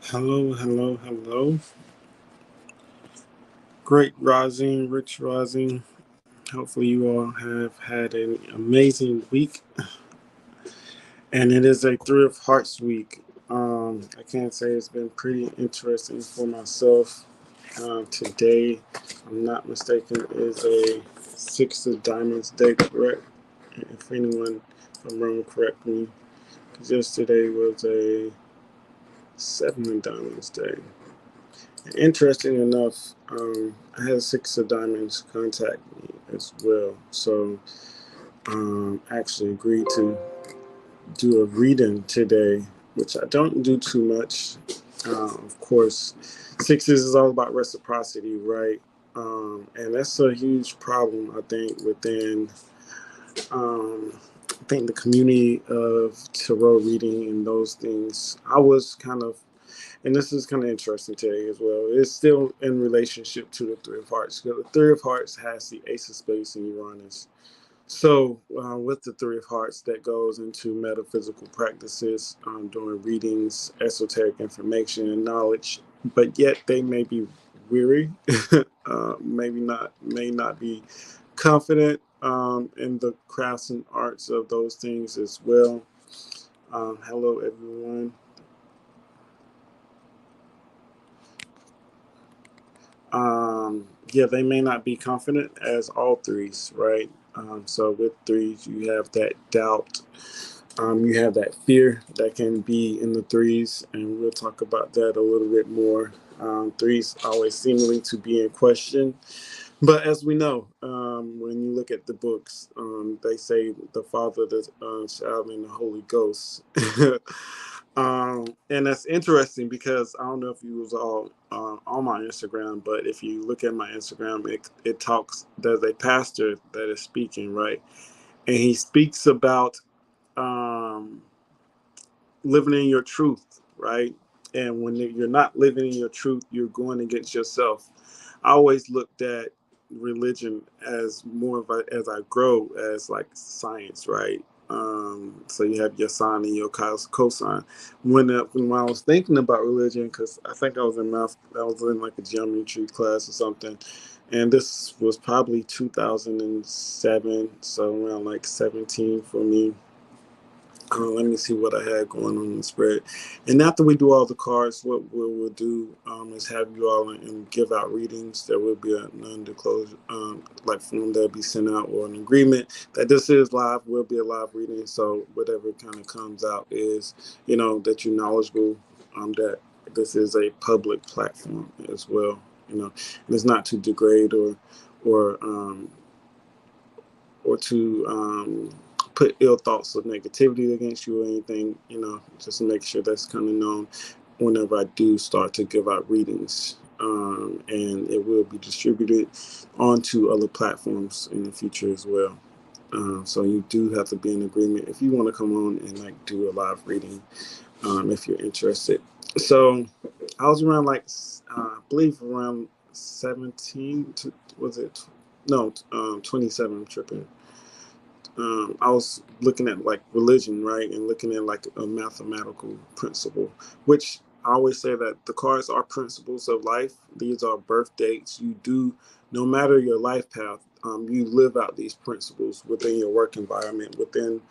Hello, hello, hello. Great rising, rich rising. Hopefully, you all have had an amazing week. And it is a Three of Hearts week. I can't say it's been pretty interesting for myself. Today, if I'm not mistaken, is a Six of Diamonds day, correct? If anyone, if I'm wrong, correct me. Because yesterday was a Seven of Diamonds day. Interesting enough, I had Six of Diamonds contact me as well. So actually agreed to do a reading today, which I don't do too much. Of course, sixes is all about reciprocity, right? And that's a huge problem, I think, within I think the community of tarot reading and those things. I was kind of, and this is kind of interesting today as well. It's still in relationship to the Three of Hearts. The Three of Hearts has the Ace of Spades and Uranus. So, with the Three of Hearts, that goes into metaphysical practices, doing readings, esoteric information, and knowledge. But yet, they may be weary, maybe not, may not be confident in the crafts and arts of those things as well. Hello, everyone. Yeah, they may not be confident as all threes, right? So with threes, you have that doubt. You have that fear that can be in the threes, and we'll talk about that a little bit more. Threes always seemingly to be in question, but as we know, when you look at the books, they say the Father, the Child, and the Holy Ghost. And that's interesting because I don't know if you was all on my Instagram, but if you look at my Instagram, it talks. There's a pastor that is speaking, right, and he speaks about um, living in your truth, right? And when you're not living in your truth, you're going against yourself. I always looked at religion as more of a, as I grow, as like science, right? So you have your sine and your cosine. When I was thinking about religion, because I think I was in math, I was in like a geometry class or something, and this was probably 2007, so around like 17 for me. Let me see what I had going on in the spread. And after we do all the cards, what we'll do is have you all and give out readings. There will be a non-disclosure like form that'll be sent out, or an agreement that this is live, will be a live reading. So whatever kind of comes out is, that you're knowledgeable, that this is a public platform as well. And it's not to degrade or um, or to put ill thoughts or negativity against you or anything, just to make sure that's kind of known whenever I do start to give out readings. And it will be distributed onto other platforms in the future as well. So you do have to be in agreement if you want to come on and like do a live reading, if you're interested. So I was around like I believe around 17 to, was it, no, 27, I'm tripping. I was looking at like religion, right, and looking at like a mathematical principle, which I always say that the cards are principles of life. These are birth dates. You do, no matter your life path, you live out these principles within your work environment, within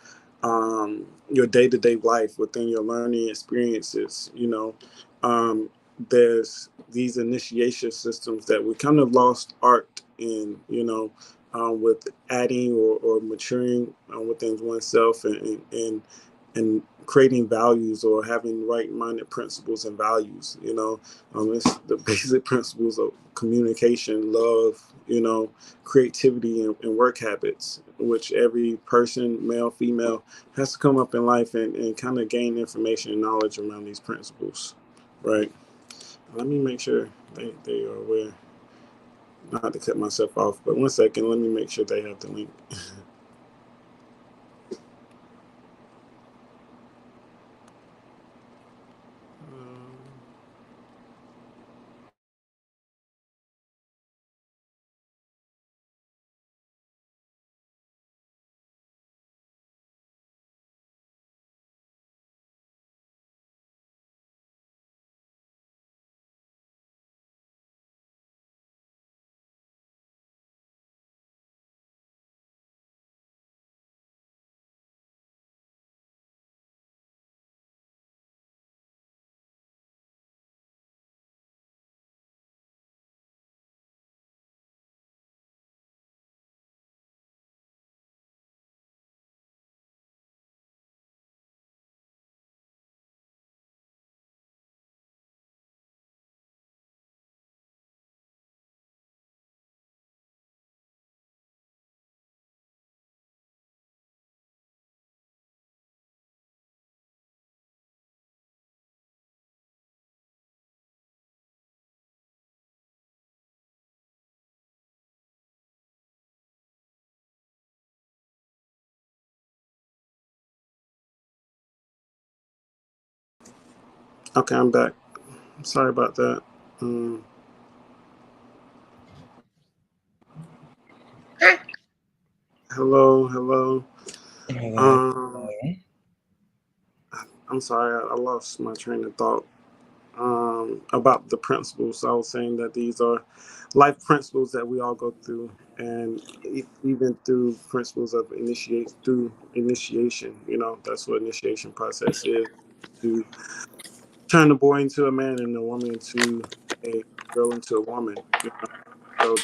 your day to day life, within your learning experiences. Um, there's these initiation systems that we kind of lost art in, with adding or maturing within oneself, and creating values or having right-minded principles and values. It's the basic principles of communication, love, creativity, and work habits, which every person, male, female, has to come up in life and kind of gain information and knowledge around these principles, right? Let me make sure they are aware. Not to cut myself off, but one second, let me make sure they have the link. Okay, I'm back. Sorry about that. Hello, hello. Hello. Um, I'm sorry, I lost my train of thought. About the principles, I was saying that these are life principles that we all go through, and even through principles of initiation. That's what initiation process is, to turn the boy into a man and the woman into a girl into a woman. So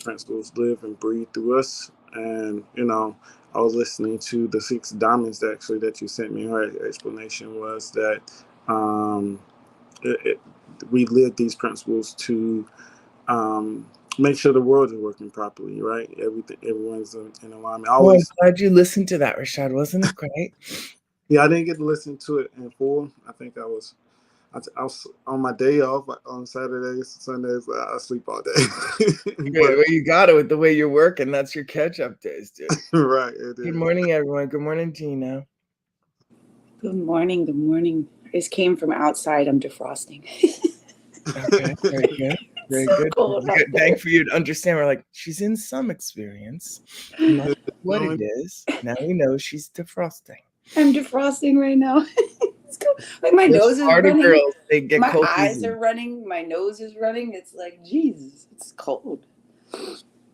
principles live and breathe through us. And I was listening to the Six Diamonds actually that you sent me. Her explanation was that um, we live these principles to make sure the world is working properly, right? Everyone's in alignment. I'm glad you listened to that, Rashad. Wasn't it great? Yeah, I didn't get to listen to it in full. I think I was on my day off on Saturdays, Sundays. I sleep all day. Great. Well, you got it with the way you're working. That's your catch-up days, dude. Right. It Good is. morning, everyone. Good morning, Gina. Good morning. Good morning. I just came from outside. I'm defrosting. Okay, very good. Very So good. cold out there. Thank for you to understand. We're like, she's in some experience. Not what it is. Now we know she's defrosting. I'm defrosting right now. It's cool. Like my nose is Florida running. girls, they get My cold eyes easy. are running. My nose is running. It's like, Jesus, it's cold.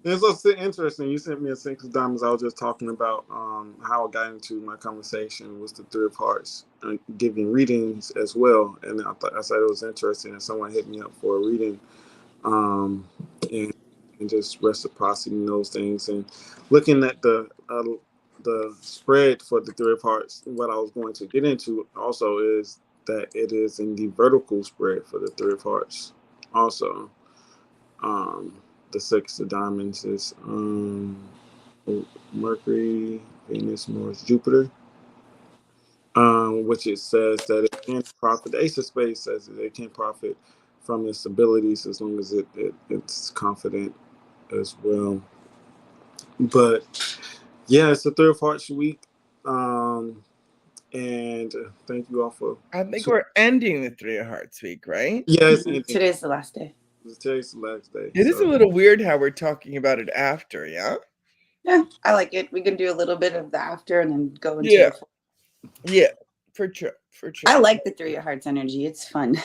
It's also interesting. You sent me a Six of Diamonds. I was just talking about how I got into my conversation with the Three of Hearts, giving readings as well. And I said it was interesting, and someone hit me up for a reading, and just reciprocity in those things, and looking at the spread for the Three of Hearts. What I was going to get into also is that it is in the vertical spread for the Three of Hearts, also. The Six of Diamonds is Mercury, Venus, Mars, Jupiter, which it says that it can profit. The Ace of Spades says that it can profit from its abilities as long as it's confident as well. But yeah, it's the Three of Hearts week. And thank you all for. I think we're ending the Three of Hearts week, right? Yeah, it's Today's the last day. Today's the last day. It is a little weird how we're talking about it after, yeah? Yeah, I like it. We can do a little bit of the after and then go into Yeah. the. Yeah, for sure. I like the Three of Hearts energy. It's fun.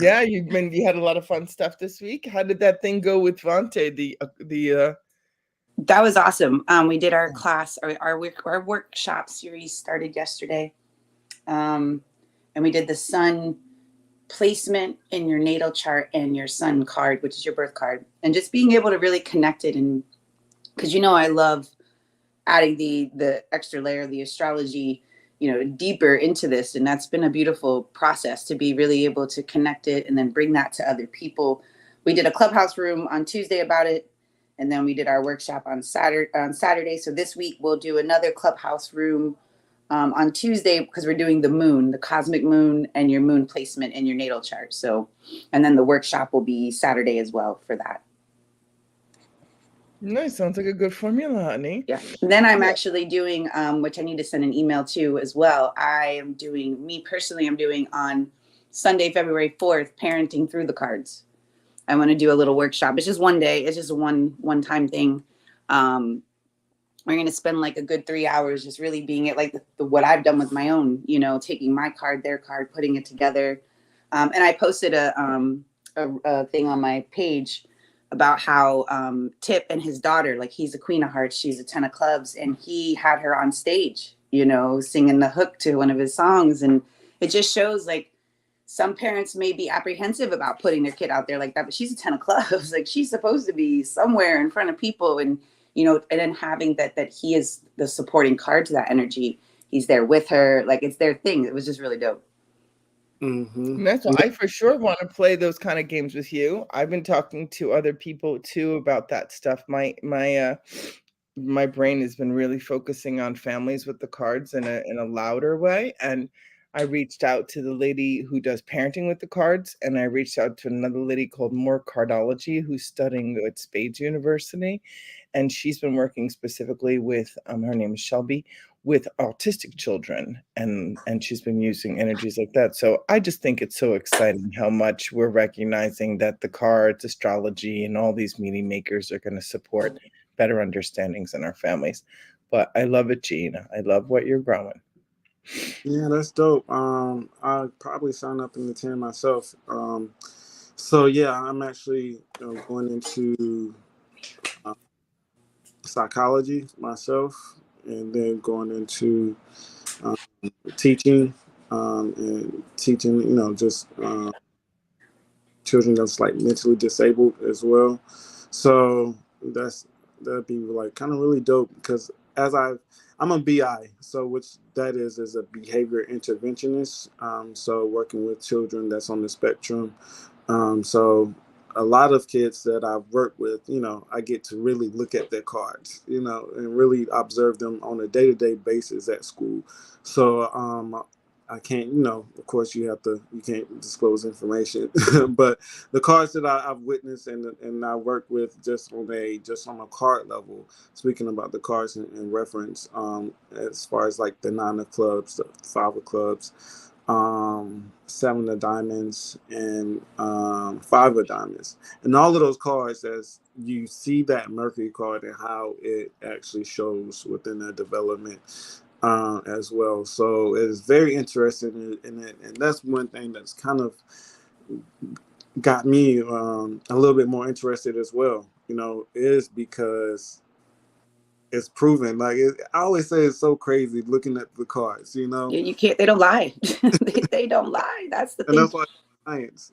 Yeah, you had a lot of fun stuff this week. How did that thing go with Vante? That was awesome. We did our class, our workshop series started yesterday, and we did the sun placement in your natal chart and your sun card, which is your birth card, and just being able to really connect it. And because I love adding the extra layer of the astrology, deeper into this, and that's been a beautiful process to be really able to connect it and then bring that to other people. We did a clubhouse room on Tuesday about it, and then we did our workshop on Saturday. So this week we'll do another clubhouse room on Tuesday because we're doing the moon, the cosmic moon, and your moon placement in your natal chart. So, and then the workshop will be Saturday as well for that. Nice. Sounds like a good formula, honey. Yeah. Then I'm actually doing, which I need to send an email to as well. I'm doing on Sunday, February 4th, parenting through the cards. I want to do a little workshop. It's just one day. It's just a one-time thing. We're going to spend like a good 3 hours just really being it, like what I've done with my own, taking my card, their card, putting it together. And I posted a thing on my page about how Tip and his daughter, like he's a Queen of Hearts, she's a 10 of Clubs, and he had her on stage, singing the hook to one of his songs. And it just shows like some parents may be apprehensive about putting their kid out there like that, but she's a 10 of Clubs. Like she's supposed to be somewhere in front of people, and and then having that he is the supporting card to that energy. He's there with her, like it's their thing. It was just really dope. Mm-hmm. That's why I for sure want to play those kind of games with you. I've been talking to other people too about that stuff. My brain has been really focusing on families with the cards in a louder way. And I reached out to the lady who does parenting with the cards, and I reached out to another lady called More Cardology who's studying at Spades University, and she's been working specifically with her name is Shelby, with autistic children, and she's been using energies like that. So I just think it's so exciting how much we're recognizing that the cards, astrology, and all these meaning makers are going to support better understandings in our families. But I love it, Gina. I love what you're growing. Yeah, that's dope. I'll probably sign up in the 10 myself. So yeah, I'm actually going into uh, psychology myself, and then going into um, teaching, and teaching, just children that's like mentally disabled as well. So that'd be like kind of really dope because as I'm a BI, so which that is a behavior interventionist. So working with children that's on the spectrum. So a lot of kids that I've worked with, I get to really look at their cards, and really observe them on a day-to-day basis at school. So I can't, of course you can't disclose information, but the cards that I've witnessed and I work with just on a card level, speaking about the cards in reference, as far as like the 9 of clubs, the 5 of clubs, 7 of diamonds, and 5 of diamonds, and all of those cards, as you see that Mercury card and how it actually shows within their development, as well. So it is very interesting in it, and that's one thing that's kind of got me a little bit more interested as well. Is because it's proven. Like I always say, it's so crazy looking at the cards. You can't. They don't lie. They don't lie. That's the And thing. that's why science.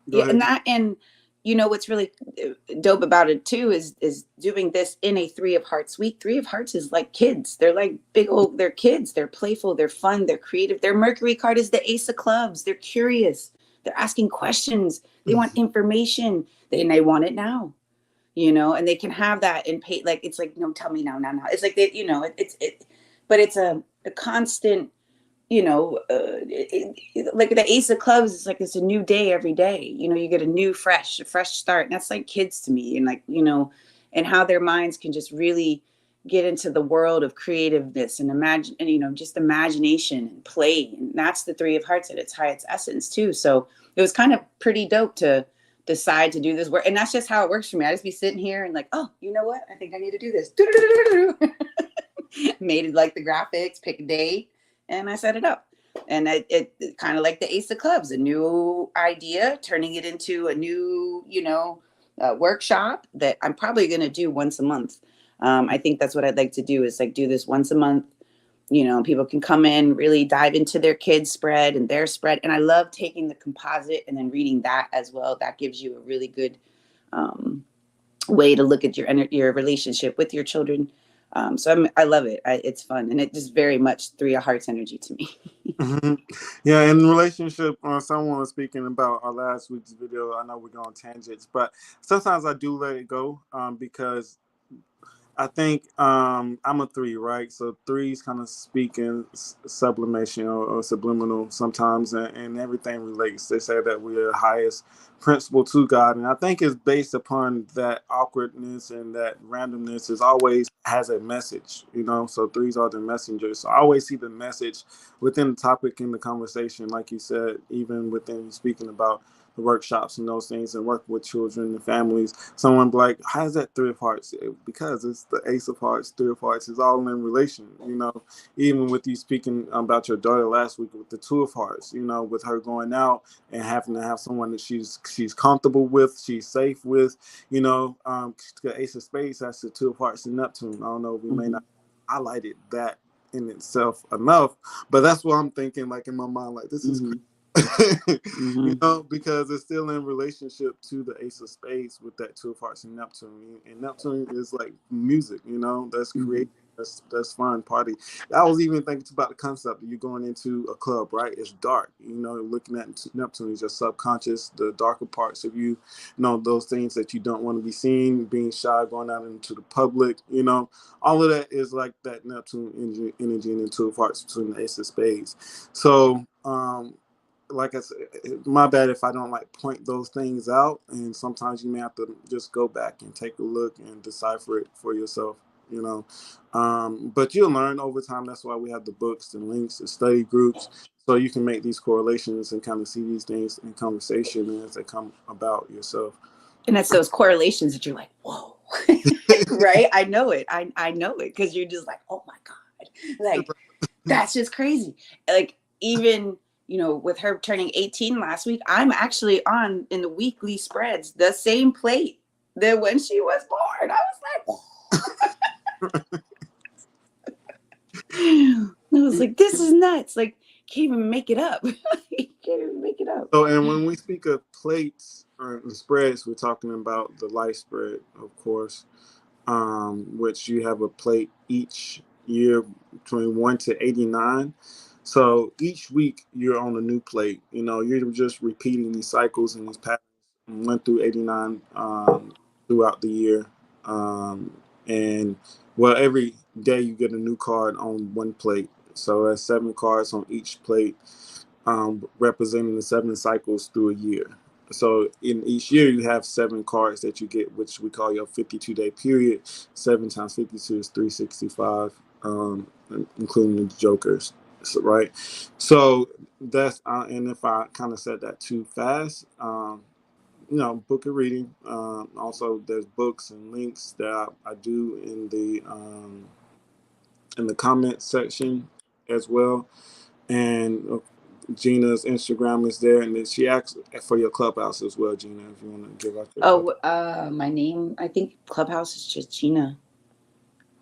Go Yeah, ahead. and what's really dope about it too is doing this in a 3 of Hearts week. 3 of Hearts is like kids. They're like big old. They're kids. They're playful. They're fun. They're creative. Their Mercury card is the Ace of Clubs. They're curious. They're asking questions. They want information. They want it now. And they can have that and pay. Like it's like, no, tell me now, now. It's like but it's a constant, like the Ace of Clubs is like it's a new day every day. You get a fresh start, and that's like kids to me, and like and how their minds can just really get into the world of creativeness and imagine, and just imagination and play, and that's the 3 of Hearts at its highest essence too. So it was kind of pretty dope to decide to do this work, and that's just how it works for me. I just be sitting here and like, oh, you know what? I think I need to do this. Made it like the graphics, pick a date, and I set it up. And it kind of like the Ace of Clubs, a new idea, turning it into a new, workshop that I'm probably going to do once a month. I think that's what I'd like to do is like do this once a month. People can come in, really dive into their kids' spread and their spread. And I love taking the composite and then reading that as well. That gives you a really good way to look at your relationship with your children. So I love it. It's fun, and it just very much 3 of Hearts energy to me. Hmm. Yeah, in relationship, someone was speaking about our last week's video. I know we're going tangents, but sometimes I do let it go, because I think I'm a 3, right? So threes kind of speak in sublimation or subliminal sometimes, and everything relates. They say that we are the highest principle to God, and I think it's based upon that awkwardness and that randomness. Is always has a message, So threes are the messengers. So I always see the message within the topic in the conversation, like you said, even within speaking about the workshops and those things and working with children and families. Someone be like, how is that 3 of Hearts? Because it's the Ace of Hearts, 3 of Hearts is all in relation, even with you speaking about your daughter last week with the 2 of Hearts, with her going out and having to have someone that she's comfortable with, she's safe with, the Ace of Spades, that's the 2 of Hearts and Neptune. I don't know, we may not highlighted that in itself enough, but that's what I'm thinking, like in my mind, like this is crazy. Because it's still in relationship to the Ace of Spades with that 2 of Hearts and Neptune. And Neptune is like music, that's creative. That's fun party. I was even thinking about the concept of you going into a club, right? It's dark, looking at Neptune is your subconscious, the darker parts of you, those things that you don't want to be seen, being shy, going out into the public, all of that is like that Neptune energy and the 2 of Hearts between the Ace of Spades. So, like I said, my bad if I don't like point those things out, and sometimes you may have to just go back and take a look and decipher it for yourself. you know. But you'll learn over time. That's why we have the books and links and study groups, so you can make these correlations and kind of see these things in conversation as they come about yourself. And it's those correlations that you're like, whoa, right? I know it. I know it, because you're just like, oh my God, like that's just crazy. Like, even, you know, with her turning 18 last week, I'm actually on in the weekly spreads the same plate that when she was born. I was like, I was like, this is nuts. Like, can't even make it up. You can't even make it up. So, and when we speak of plates and spreads, we're talking about the life spread, of course, which you have a plate each year between 1 to 89. So each week you're on a new plate. You know, you're just repeating these cycles and these patterns, 1 through 89, throughout the year. And well, every day you get a new card on one plate. So that's 7 cards on each plate, representing the 7 cycles through a year. So in each year, you have 7 cards that you get, which we call your 52-day period. 7 times 52 is 365, including the jokers, so, right? So that's, and if I kind of said that too fast, you know, book a reading. Also, there's books and links that I do in the comment section as well. And Gina's Instagram is there, and then she asks for your Clubhouse as well, Gina, if you want to give out your Oh, my name, I think Clubhouse is just Gina.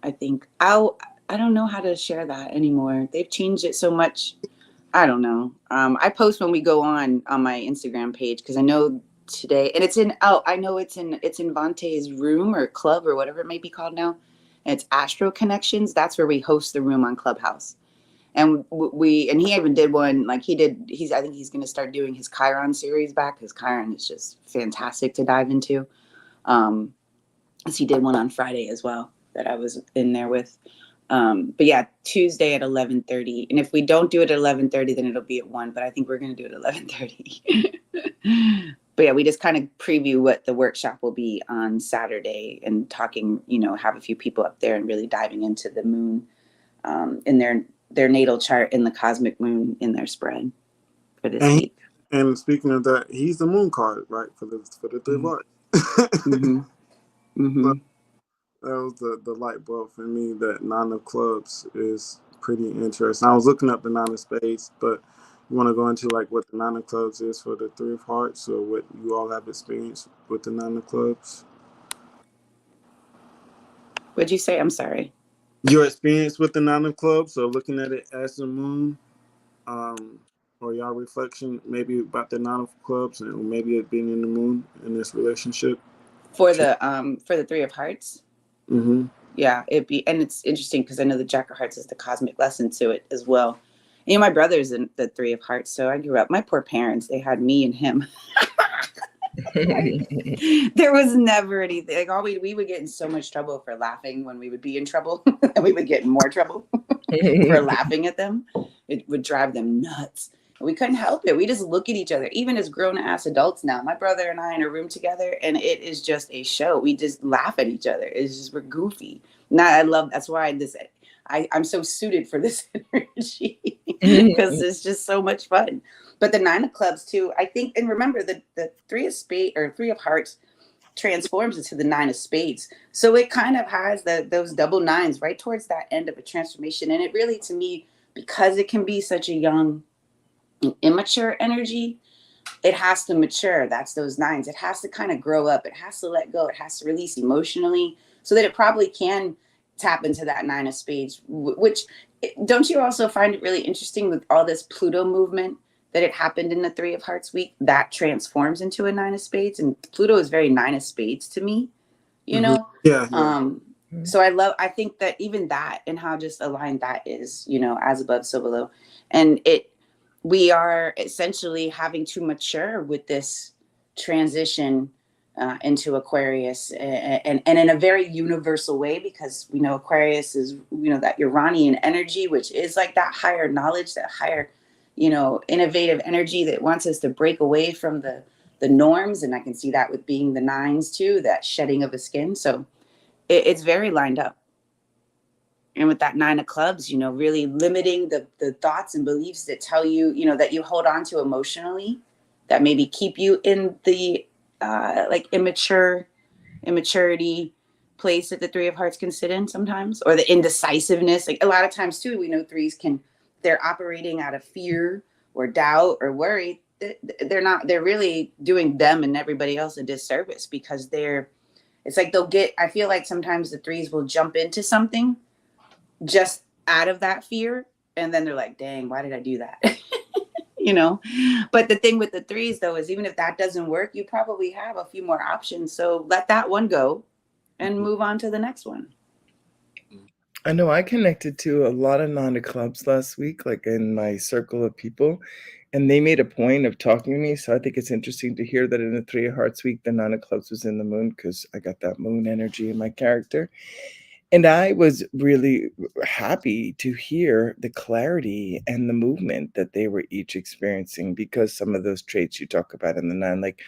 I think I don't know how to share that anymore. They've changed it so much. I don't know. I post when we go on my Instagram page, because I know today, and it's in, oh, I know it's in Vante's room or club or whatever it may be called now. And it's Astro Connections. That's where we host the room on Clubhouse. And and he even did one, like I think he's going to start doing his Chiron series back, because Chiron is just fantastic to dive into. As he did one on Friday as well that I was in there with. But yeah, Tuesday at 11:30. And if we don't do it at 11:30, then it'll be at 1. But I think we're going to do it at 11:30. But yeah, we just kind of preview what the workshop will be on Saturday, and talking, you know, have a few people up there and really diving into the moon, in their natal chart, and the cosmic moon in their spread for this week. And speaking of that, he's the moon card, right, for the 3 mark. Mm-hmm. Mm-hmm. So that was the light bulb for me. That 9 of clubs is pretty interesting. I was looking up the 9 of spades, but you want to go into like what the 9 of clubs is for the 3 of hearts, or what you all have experienced with the 9 of clubs? What'd you say? I'm sorry. Your experience with the 9 of clubs, so looking at it as the moon, or y'all reflection maybe about the 9 of clubs, and maybe it being in the moon in this relationship For the 3 of hearts. Mm-hmm. Yeah, and it's interesting because I know the Jack of Hearts is the cosmic lesson to it as well. You know, my brother's in the 3 of Hearts, so I grew up. My poor parents, they had me and him. There was never anything. Like, we would get in so much trouble for laughing when we would be in trouble, and we would get in more trouble for laughing at them. It would drive them nuts. We couldn't help it. We just look at each other, even as grown-ass adults now. My brother and I in a room together, and it is just a show. We just laugh at each other. It's just, we're goofy. Now, that's why I'm so suited for this energy, because it's just so much fun. But the 9 of clubs too, I think, and remember the 3 of spades or 3 of hearts transforms into the 9 of spades. So it kind of has those double nines right towards that end of a transformation. And it really, to me, because it can be such a young, immature energy, it has to mature. That's those 9s. It has to kind of grow up. It has to let go. It has to release emotionally, so that it probably can tap into that 9 of spades. Which, don't you also find it really interesting with all this Pluto movement, that it happened in the 3 of hearts week that transforms into a 9 of spades? And Pluto is very 9 of spades to me, you Mm-hmm. know? Yeah. So I think that even that, and how just aligned that is, you know, as above, so below. And we are essentially having to mature with this transition into Aquarius, and in a very universal way, because we know Aquarius is, you know, that Uranian energy, which is like that higher knowledge, that higher, you know, innovative energy that wants us to break away from the norms. And I can see that with being the 9s too, that shedding of the skin. So it's very lined up. And with that 9 of clubs, really limiting the thoughts and beliefs that tell you, that you hold on to emotionally, that maybe keep you in the like immaturity place that the 3 of Hearts can sit in sometimes, or the indecisiveness. Like a lot of times too, we know threes they're operating out of fear or doubt or worry. They're really doing them and everybody else a disservice, because it's like I feel like sometimes the threes will jump into something just out of that fear. And then they're like, dang, why did I do that? you know? But the thing with the threes, though, is even if that doesn't work, you probably have a few more options. So let that one go and move on to the next one. I know I connected to a lot of 9 of clubs last week, like in my circle of people, and they made a point of talking to me. So I think it's interesting to hear that in the 3 of Hearts week, the 9 of Clubs was in the moon, because I got that moon energy in my character. And I was really happy to hear the clarity and the movement that they were each experiencing, because some of those traits you talk about in the 9, like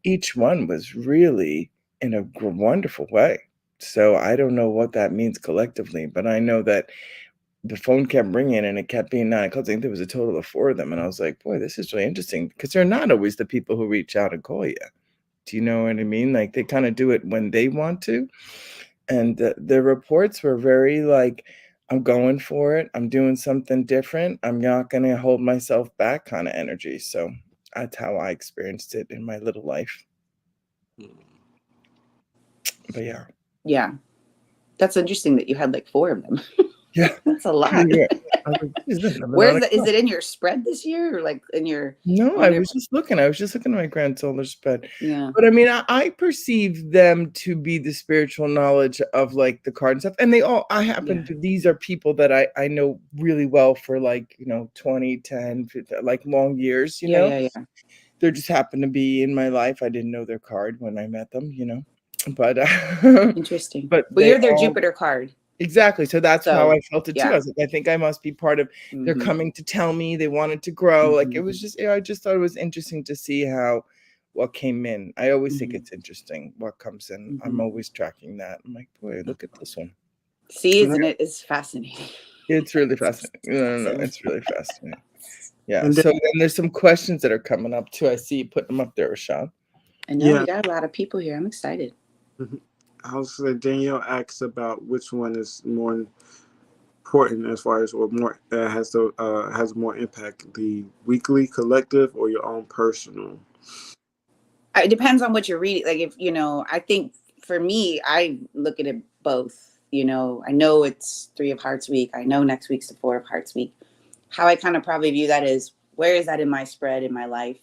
each one was really in a wonderful way. So I don't know what that means collectively, but I know that the phone kept ringing and it kept being 9 o'clock. I think there was a total of 4 of them. And I was like, boy, this is really interesting, because they're not always the people who reach out and call you. Do you know what I mean? Like they kind of do it when they want to. And the reports were very like, I'm going for it. I'm doing something different. I'm not going to hold myself back kind of energy. So that's how I experienced it in my little life. But yeah. Yeah. That's interesting that you had like 4 of them. Yeah. That's a lot. Yeah. I was like, what is this? Where's that? Is it in your spread this year, or like in your? No, I was just looking at my grand solar spread. Yeah. But I mean, I perceive them to be the spiritual knowledge of like the card and stuff. And these are people that I know really well for like, 20, 10, 15, like long years, Yeah. They just happen to be in my life. I didn't know their card when I met them, but interesting. But well, you're their Jupiter card. Exactly. So that's how I felt it too. I was like, I think I must be part of, they're coming to tell me they wanted to grow. Like it was just, I just thought it was interesting to see what came in. I always think it's interesting what comes in. I'm always tracking that. I'm like, boy, look at this one. See, isn't it? It's fascinating. It's really fascinating. No, it's really fascinating. Yeah. So then there's some questions that are coming up too. I see you putting them up there, Rashad. I know we got a lot of people here. I'm excited. I was saying, Danielle asks about which one is more important as far as, or more has more impact, the weekly collective or your own personal. It depends on what you're reading. Like if I think for me, I look at it both. I know it's 3 of Hearts week. I know next week's the 4 of Hearts week. How I kind of probably view that is, where is that in my spread in my life?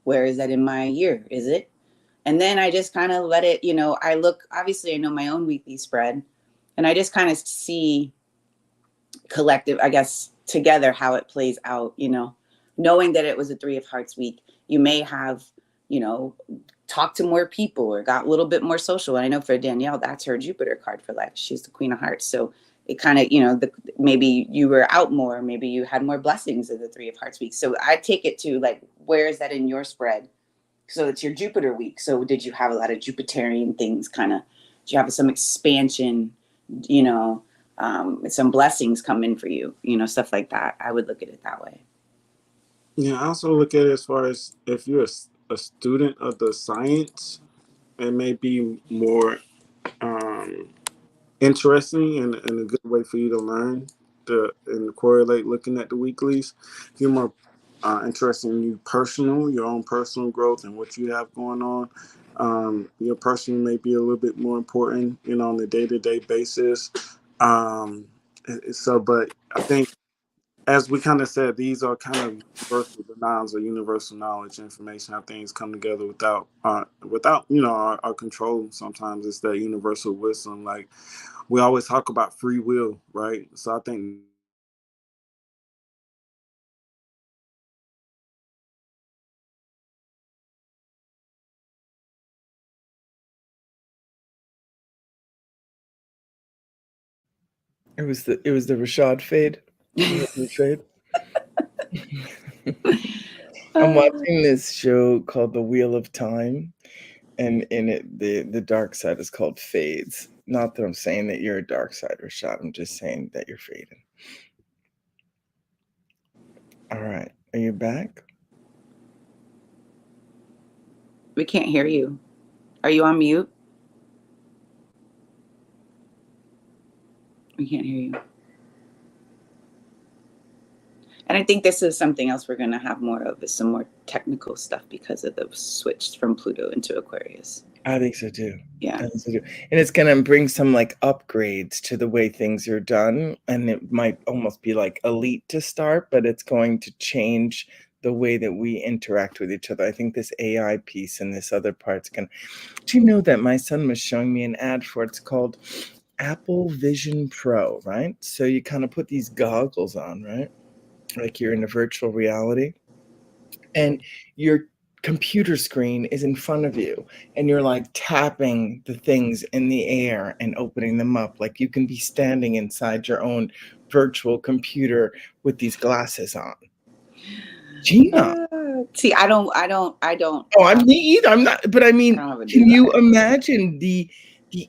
Where is that in my year? Is it? And then I just kind of let it, I look, obviously I know my own weekly spread, and I just kind of see collective, I guess, together how it plays out, knowing that it was a 3 of Hearts week. You may have, talked to more people or got a little bit more social. And I know for Danielle, that's her Jupiter card for life. She's the Queen of Hearts. So it kind of, maybe you were out more, maybe you had more blessings of the 3 of Hearts week. So I take it to like, where is that in your spread? So it's your Jupiter week. So did you have a lot of Jupiterian things kind of, did you have some expansion, some blessings come in for you, stuff like that. I would look at it that way. Yeah, I also look at it as far as if you're a student of the science, it may be more interesting and a good way for you to learn and correlate looking at the weeklies. If you're more interested in your own personal growth and what you have going on, your personal may be a little bit more important, on a day-to-day basis. But I think, as we kind of said, these are kind of universal denials or universal knowledge information. How things come together without our control. Sometimes it's that universal wisdom. Like we always talk about free will, right? So I think It was the Rashad fade. Fade. I'm watching this show called The Wheel of Time, and in it the dark side is called Fades. Not that I'm saying that you're a dark sider shot. I'm just saying that you're fading. All right. Are you back? We can't hear you. Are you on mute? We can't hear you. And I think this is something else we're going to have more of, is some more technical stuff because of the switch from Pluto into Aquarius. I think so too. Yeah. I think so too. And it's going to bring some like upgrades to the way things are done. And it might almost be like elite to start, but it's going to change the way that we interact with each other. I think this AI piece and this other part's going to... Do you know that my son was showing me an ad for, it's called Apple Vision Pro, right? So you kind of put these goggles on, right? Like you're in a virtual reality, and your computer screen is in front of you, and you're like tapping the things in the air and opening them up. Like you can be standing inside your own virtual computer with these glasses on. Gina. See, I don't. Oh, I'm me either. I'm not, but I mean, can you imagine the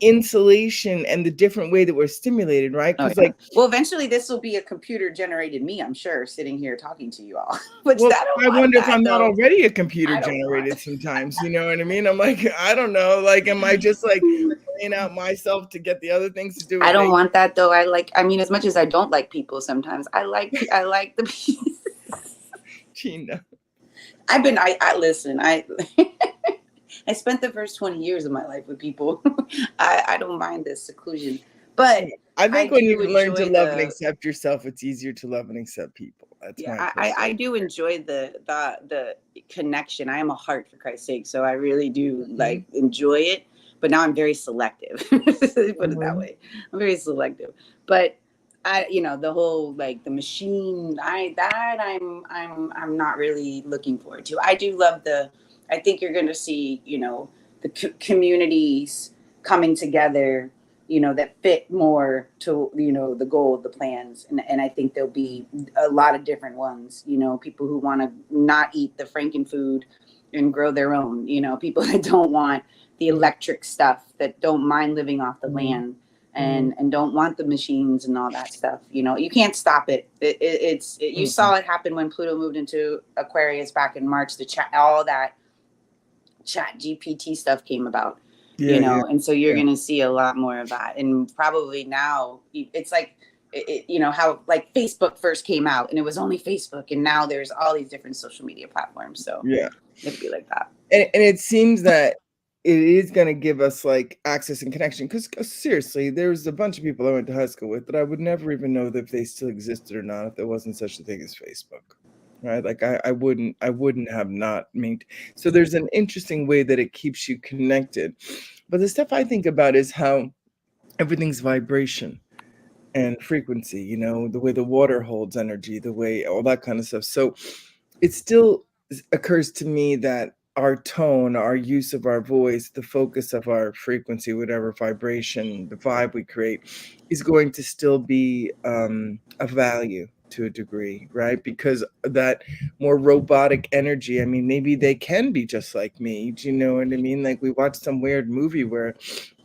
insulation and the different way that we're stimulated, right? Because well, eventually this will be a computer generated me, I'm sure, sitting here talking to you all. Which well, I wonder if I'm not already a computer generated sometimes, you know what I mean? I'm like, I don't know, like, am I just like playing out myself to get the other things to do? I don't want that though. I mean, as much as I don't like people sometimes, I like the people. Gina. I listen, I spent the first 20 years of my life with people. I don't mind this seclusion, but I think when you learn to love and accept yourself, it's easier to love and accept people. That's I do enjoy the connection. I am a heart, for Christ's sake, so I really do like enjoy it. But now I'm very selective. Put it that way. I'm very selective. But the whole like the machine, I'm not really looking forward to. I do love I think you're going to see, the communities coming together, that fit more to, the goal of the plans. And I think there'll be a lot of different ones, people who want to not eat the Frankenfood and grow their own, people that don't want the electric stuff, that don't mind living off the land. And don't want the machines and all that stuff. You can't stop it. You saw it happen when Pluto moved into Aquarius back in March. All that chat GPT stuff came about, and so you're going to see a lot more of that. And probably now it's like, how like Facebook first came out and it was only Facebook, and now there's all these different social media platforms. So it'd be like that. And it seems that it is going to give us like access and connection, because seriously, there's a bunch of people I went to high school with that I would never even know that if they still existed or not if there wasn't such a thing as Facebook, right? Like I wouldn't have not mean. So there's an interesting way that it keeps you connected. But the stuff I think about is how everything's vibration and frequency, the way the water holds energy, the way all that kind of stuff. So it still occurs to me that our tone, our use of our voice, the focus of our frequency, whatever vibration, the vibe we create, is going to still be of value to a degree, right? Because that more robotic energy, I mean, maybe they can be just like me. Do you know what I mean? Like we watched some weird movie where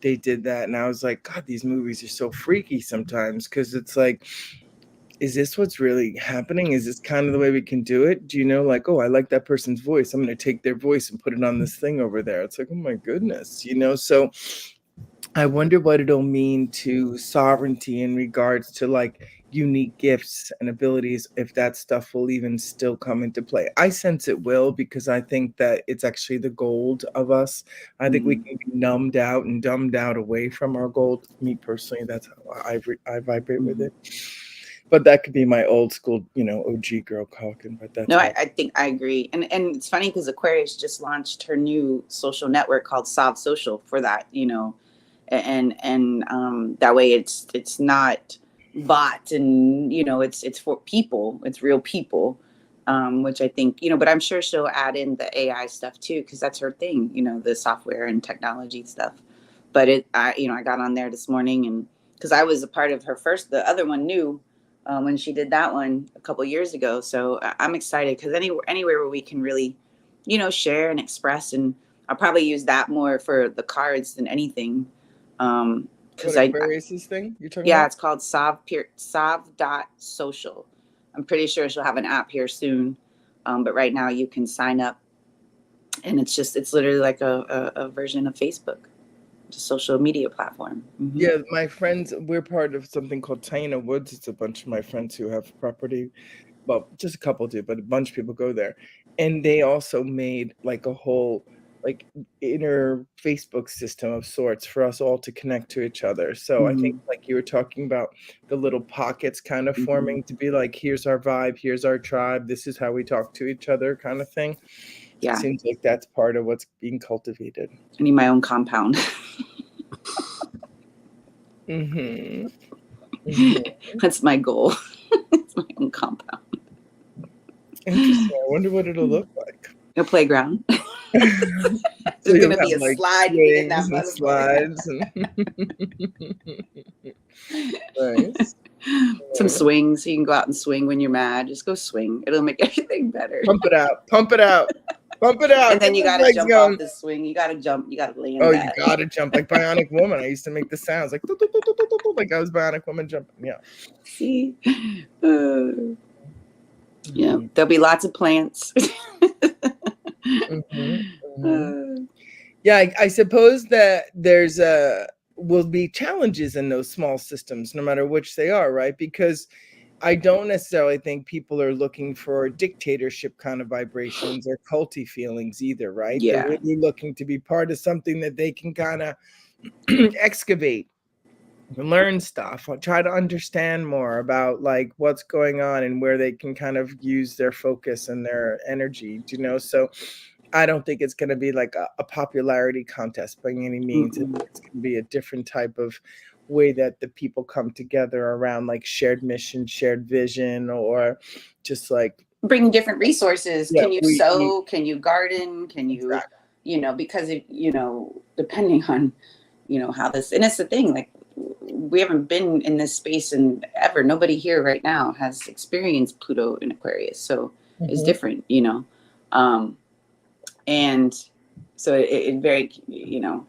they did that, and I was like, God, these movies are so freaky sometimes, because it's like, is this what's really happening? Is this kind of the way we can do it? Do you know, like, oh, I like that person's voice, I'm going to take their voice and put it on this thing over there. It's like, oh my goodness, so I wonder what it'll mean to sovereignty in regards to like unique gifts and abilities, if that stuff will even still come into play. I sense it will, because I think that it's actually the gold of us. I think we can be numbed out and dumbed out away from our gold. Me personally, that's how I vibrate with it. But that could be my old school, OG girl talking. But that's I think I agree. And it's funny because Aquarius just launched her new social network called Sov Social for that, and that way it's not bot, and it's for people, it's real people, which I think, but I'm sure she'll add in the AI stuff too, because that's her thing, the software and technology stuff. But I got on there this morning, and because I was a part of her the other one new. When she did that one a couple years ago. So I'm excited, because anywhere where we can really, share and express, and I'll probably use that more for the cards than anything. because What Aquarius is thing you're talking yeah, about? it's called Sav.social. I'm pretty sure she'll have an app here soon. But right now you can sign up, and it's literally like a version of Facebook, it's a social media platform. Mm-hmm. Yeah, my friends, we're part of something called Taina Woods. It's a bunch of my friends who have property. Well, just a couple do, but a bunch of people go there. And they also made like a whole like inner Facebook system of sorts for us all to connect to each other. So I think Mm-hmm. like you were talking about the little pockets kind of Mm-hmm. forming to be like, here's our vibe, here's our tribe, this is how we talk to each other kind of thing. Yeah, Seems like that's part of what's being cultivated. I need my own compound. Mm-hmm. Mm-hmm. That's my goal. It's my own compound. Interesting. I wonder what it'll look like. A playground. So There's you'll gonna have be a like slide to get in that swings and motherfucker. slides and nice. Some swings. So you can go out and swing when you're mad. Just go swing. It'll make everything better. Pump it out. Pump it out. Pump it out. And then Get you those gotta legs jump going. off the swing. You gotta jump. You gotta land Oh, you that. gotta jump like Bionic Woman. I used to make the sounds like "Doo, doo, doo, doo, doo, doo," like I was Bionic Woman jumping. Yeah. See? Yeah. There'll be lots of plants. Mm-hmm. Mm-hmm. Yeah, I suppose that there's will be challenges in those small systems, no matter which they are, right? Because I don't necessarily think people are looking for dictatorship kind of vibrations or culty feelings either, right? Yeah. They're really looking to be part of something that they can kind of excavate, learn stuff, or try to understand more about like what's going on and where they can kind of use their focus and their energy, you know? So I don't think it's going to be like a popularity contest by any means. Mm-mm. It's going to be a different type of way that the people come together around like shared mission, shared vision, or just like Bring different resources. yeah, Can you sew? Can you garden? Can you, because depending on, how this, and it's the thing, like we haven't been in this space in ever. Nobody here right now has experienced Pluto in Aquarius. So it's different, and so it very,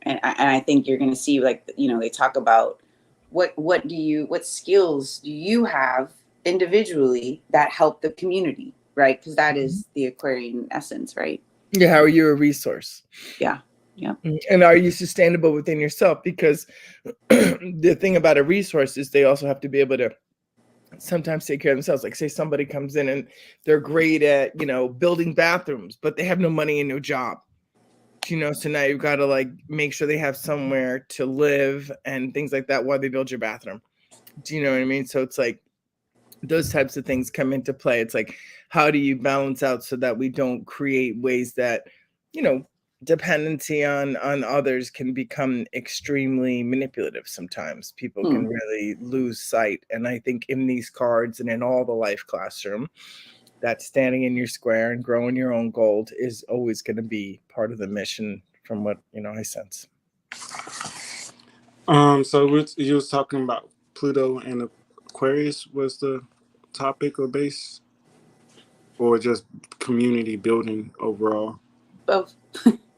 and I think you're going to see like, they talk about what skills do you have individually that help the community, right? Because that is the Aquarian essence, right? Yeah, how are you a resource? Yeah. Yeah. And are you sustainable within yourself? Because the thing about a resource is they also have to be able to sometimes take care of themselves. Like say somebody comes in and they're great at, building bathrooms, but they have no money and no job. So now you've got to like make sure they have somewhere to live and things like that while they build your bathroom. Do you know what I mean? So it's like those types of things come into play. It's like, how do you balance out so that we don't create ways that, dependency on others can become extremely manipulative. Sometimes people can really lose sight. And I think in these cards and in all the life classroom, that standing in your square and growing your own gold is always going to be part of the mission from what, I sense. So you was talking about Pluto and Aquarius was the topic or base, or just community building overall? Both.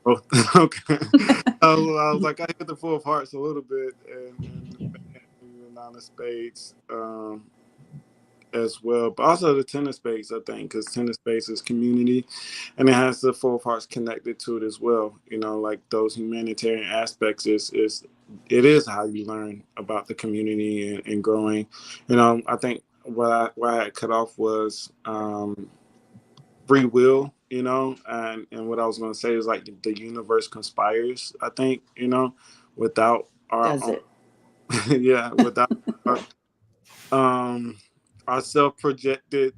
Oh, okay. I was like, I hit the Four of Hearts a little bit, and the Nine of Spades as well, but also the Ten of Spades, I think, because Ten of Spades is community, and it has the Four of Hearts connected to it as well. Like those humanitarian aspects it is how you learn about the community and growing. I think what I had cut off was free will, and what I was going to say is like the universe conspires, I think, without our Does it? yeah, without our self-projected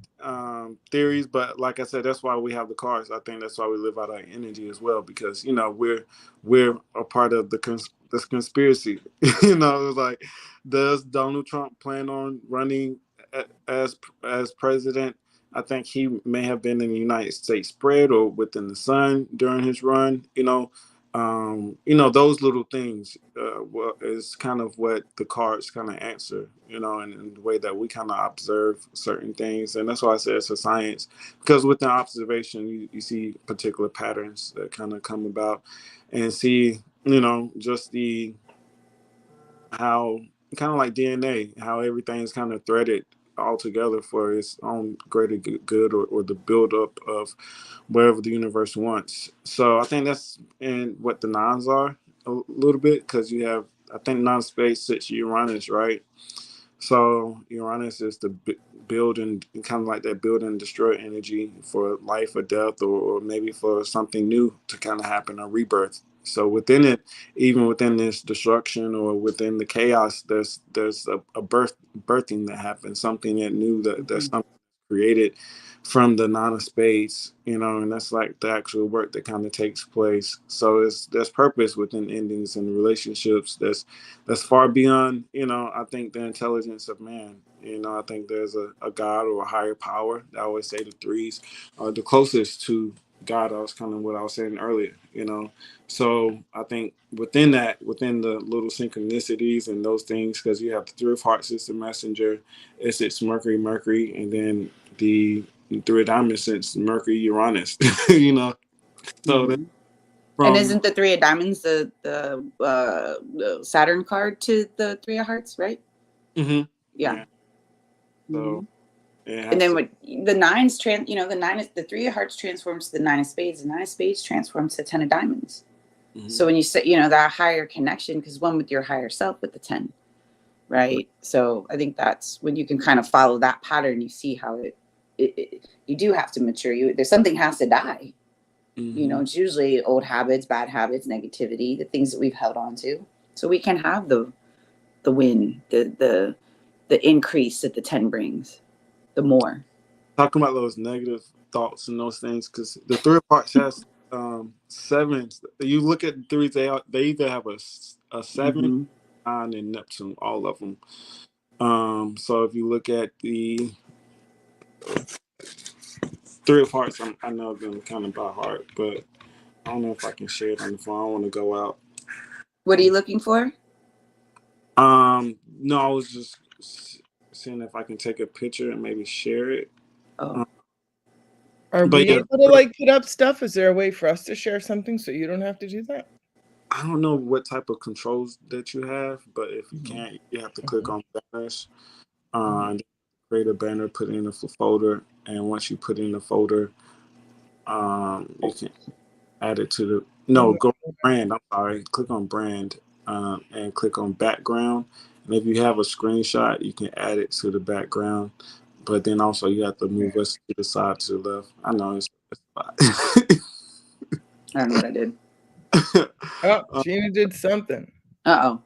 theories. But like I said, that's why we have the cards. I think that's why we live out our energy as well, because we're a part of this conspiracy. It's like, does Donald Trump plan on running as president? I think he may have been in the United States spread or within the sun during his run. Those little things is kind of what the cards kind of answer, and the way that we kind of observe certain things. And that's why I say it's a science, because within observation, you see particular patterns that kind of come about, and see, just the how kind of like DNA, how everything's kind of threaded all together for its own greater good, or the build up of wherever the universe wants. So I think that's in what the nines are a little bit, because you have, I think non-space sits Uranus, right? So Uranus is the build and kind of like that build and destroy energy for life or death, or maybe for something new to kind of happen, a rebirth. So within it, even within this destruction or within the chaos, there's a birthing that happens, something that new, that's Mhm. something created from the nine of spades, and that's like the actual work that kind of takes place. So there's purpose within endings and relationships. That's far beyond, I think, the intelligence of man. I think there's a God or a higher power. I always say the threes are the closest to God. That was kind of what I was saying earlier. So I think within that, within the little synchronicities and those things, because you have the three of hearts is the messenger, it's Mercury, and then the three of diamonds, it's Mercury, Uranus, So that's Mhm. And from. isn't the three of diamonds the Saturn card to the three of hearts, right? Mhm. Yeah. Yeah. So Hmm. it And has then to. what the nines the nine is the three of hearts transforms to the nine of spades. The nine of spades transforms to 10 of diamonds. Mhm. So when you say, that higher connection, because one with your higher self with the 10, right? So I think that's when you can kind of follow that pattern. You see how you do have to mature. There's something has to die. Mhm. It's usually old habits, bad habits, negativity, the things that we've held on to. So we can have the win, the increase that the 10 brings, the more. Talking about those negative thoughts and those things, because the three of hearts has sevens. You look at the threes; they either have a seven, Mm-hmm. nine, and Neptune, all of them. So if you look at the three of hearts, I know them kind of by heart, but I don't know if I can share it on the phone. I want to go out. What are you looking for? No, I was just seeing if I can take a picture and maybe share it. Oh, Um, Are but we yeah, able to like put up stuff? Is there a way for us to share something so you don't have to do that? I don't know what type of controls that you have, but if you Mhm. can't, you have to click Mhm. on banners, Mhm. and create a banner, put it in a folder, and once you put it in the folder, you can add it to the no go brand. I'm sorry, click on brand, and click on background. And if you have a screenshot, you can add it to the background. But then also you have to move us to the side to the left. I know it's a lot. I don't know what I did. Oh, uh, Gina did something. Uh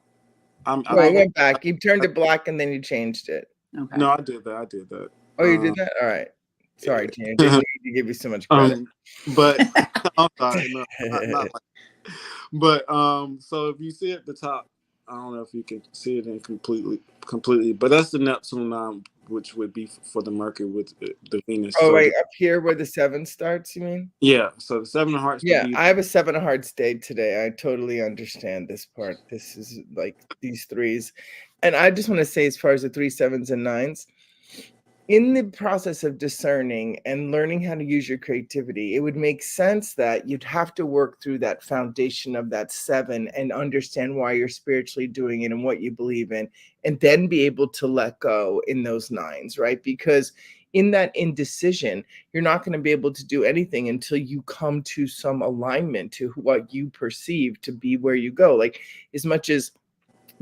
I Oh, it don't went know. back. You turned it black and then you changed it. oh. Okay. No, I did that. I did that. Oh, you did that? All right. Sorry, Gina. Didn't Yeah. need to give you so much credit. But I'm sorry, no, not like. But so if you see at the top, I don't know if you can see it in completely, but that's the Neptune, which would be for the Mercury with the Venus. Oh, So right. Up here where the 7 starts, you mean? yeah, so the seven of hearts would Yeah, be. I have a 7 of hearts day today. I totally understand this part. This is like these threes. And I just want to say, as far as the 3 sevens and nines, in the process of discerning and learning how to use your creativity, it would make sense that you'd have to work through that foundation of that 7 and understand why you're spiritually doing it and what you believe in, and then be able to let go in those nines, right? Because in that indecision, you're not going to be able to do anything until you come to some alignment to what you perceive to be where you go. Like, as much as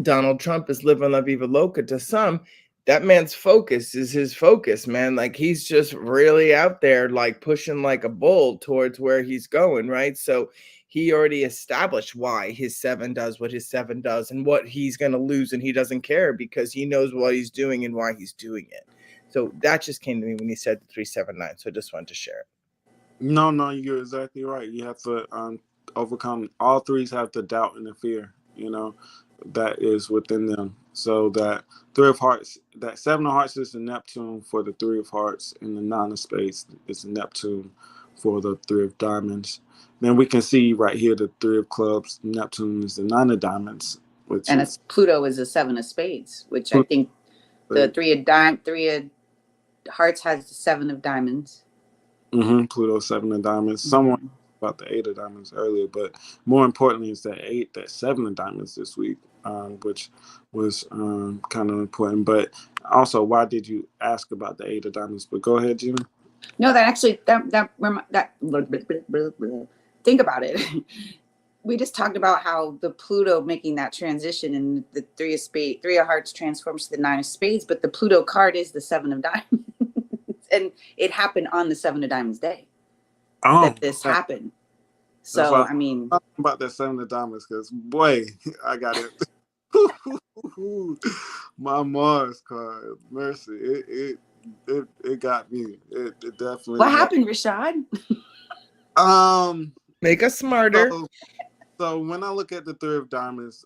Donald Trump is living la viva loca to some, that man's focus is his focus, man. Like, he's just really out there, like pushing like a bull towards where he's going, right? So he already established why his 7 does what his 7 does and what he's going to lose, and he doesn't care because he knows what he's doing and why he's doing it. So that just came to me when he said the 379. So I just wanted to share it. No, you're exactly right. You have to overcome. All threes have the doubt and the fear. That is within them. So that three of hearts, that seven of hearts is the Neptune for the three of hearts, and the nine of spades is Neptune for the three of diamonds. Then we can see right here the three of clubs. Neptune is the nine of diamonds, which And as is Pluto is a 7 of spades, which I think the three of hearts has the 7 of diamonds. Pluto seven of diamonds. Someone Mm-hmm. about the eight of diamonds earlier, but more importantly is that seven of diamonds this week. which was kind of important. But also, why did you ask about the Eight of Diamonds? But go ahead, Jimmy. No, that actually think about it. We just talked about how the Pluto making that transition and the Three of Hearts transforms to the Nine of Spades, but the Pluto card is the Seven of Diamonds, and it happened on the Seven of Diamonds day that this happened. So I mean, talking about that Seven of Diamonds because boy, I got it. My Mars card, mercy, it got me. It definitely. What happened, Rashad? Make us smarter. So when I look at the Three of Diamonds,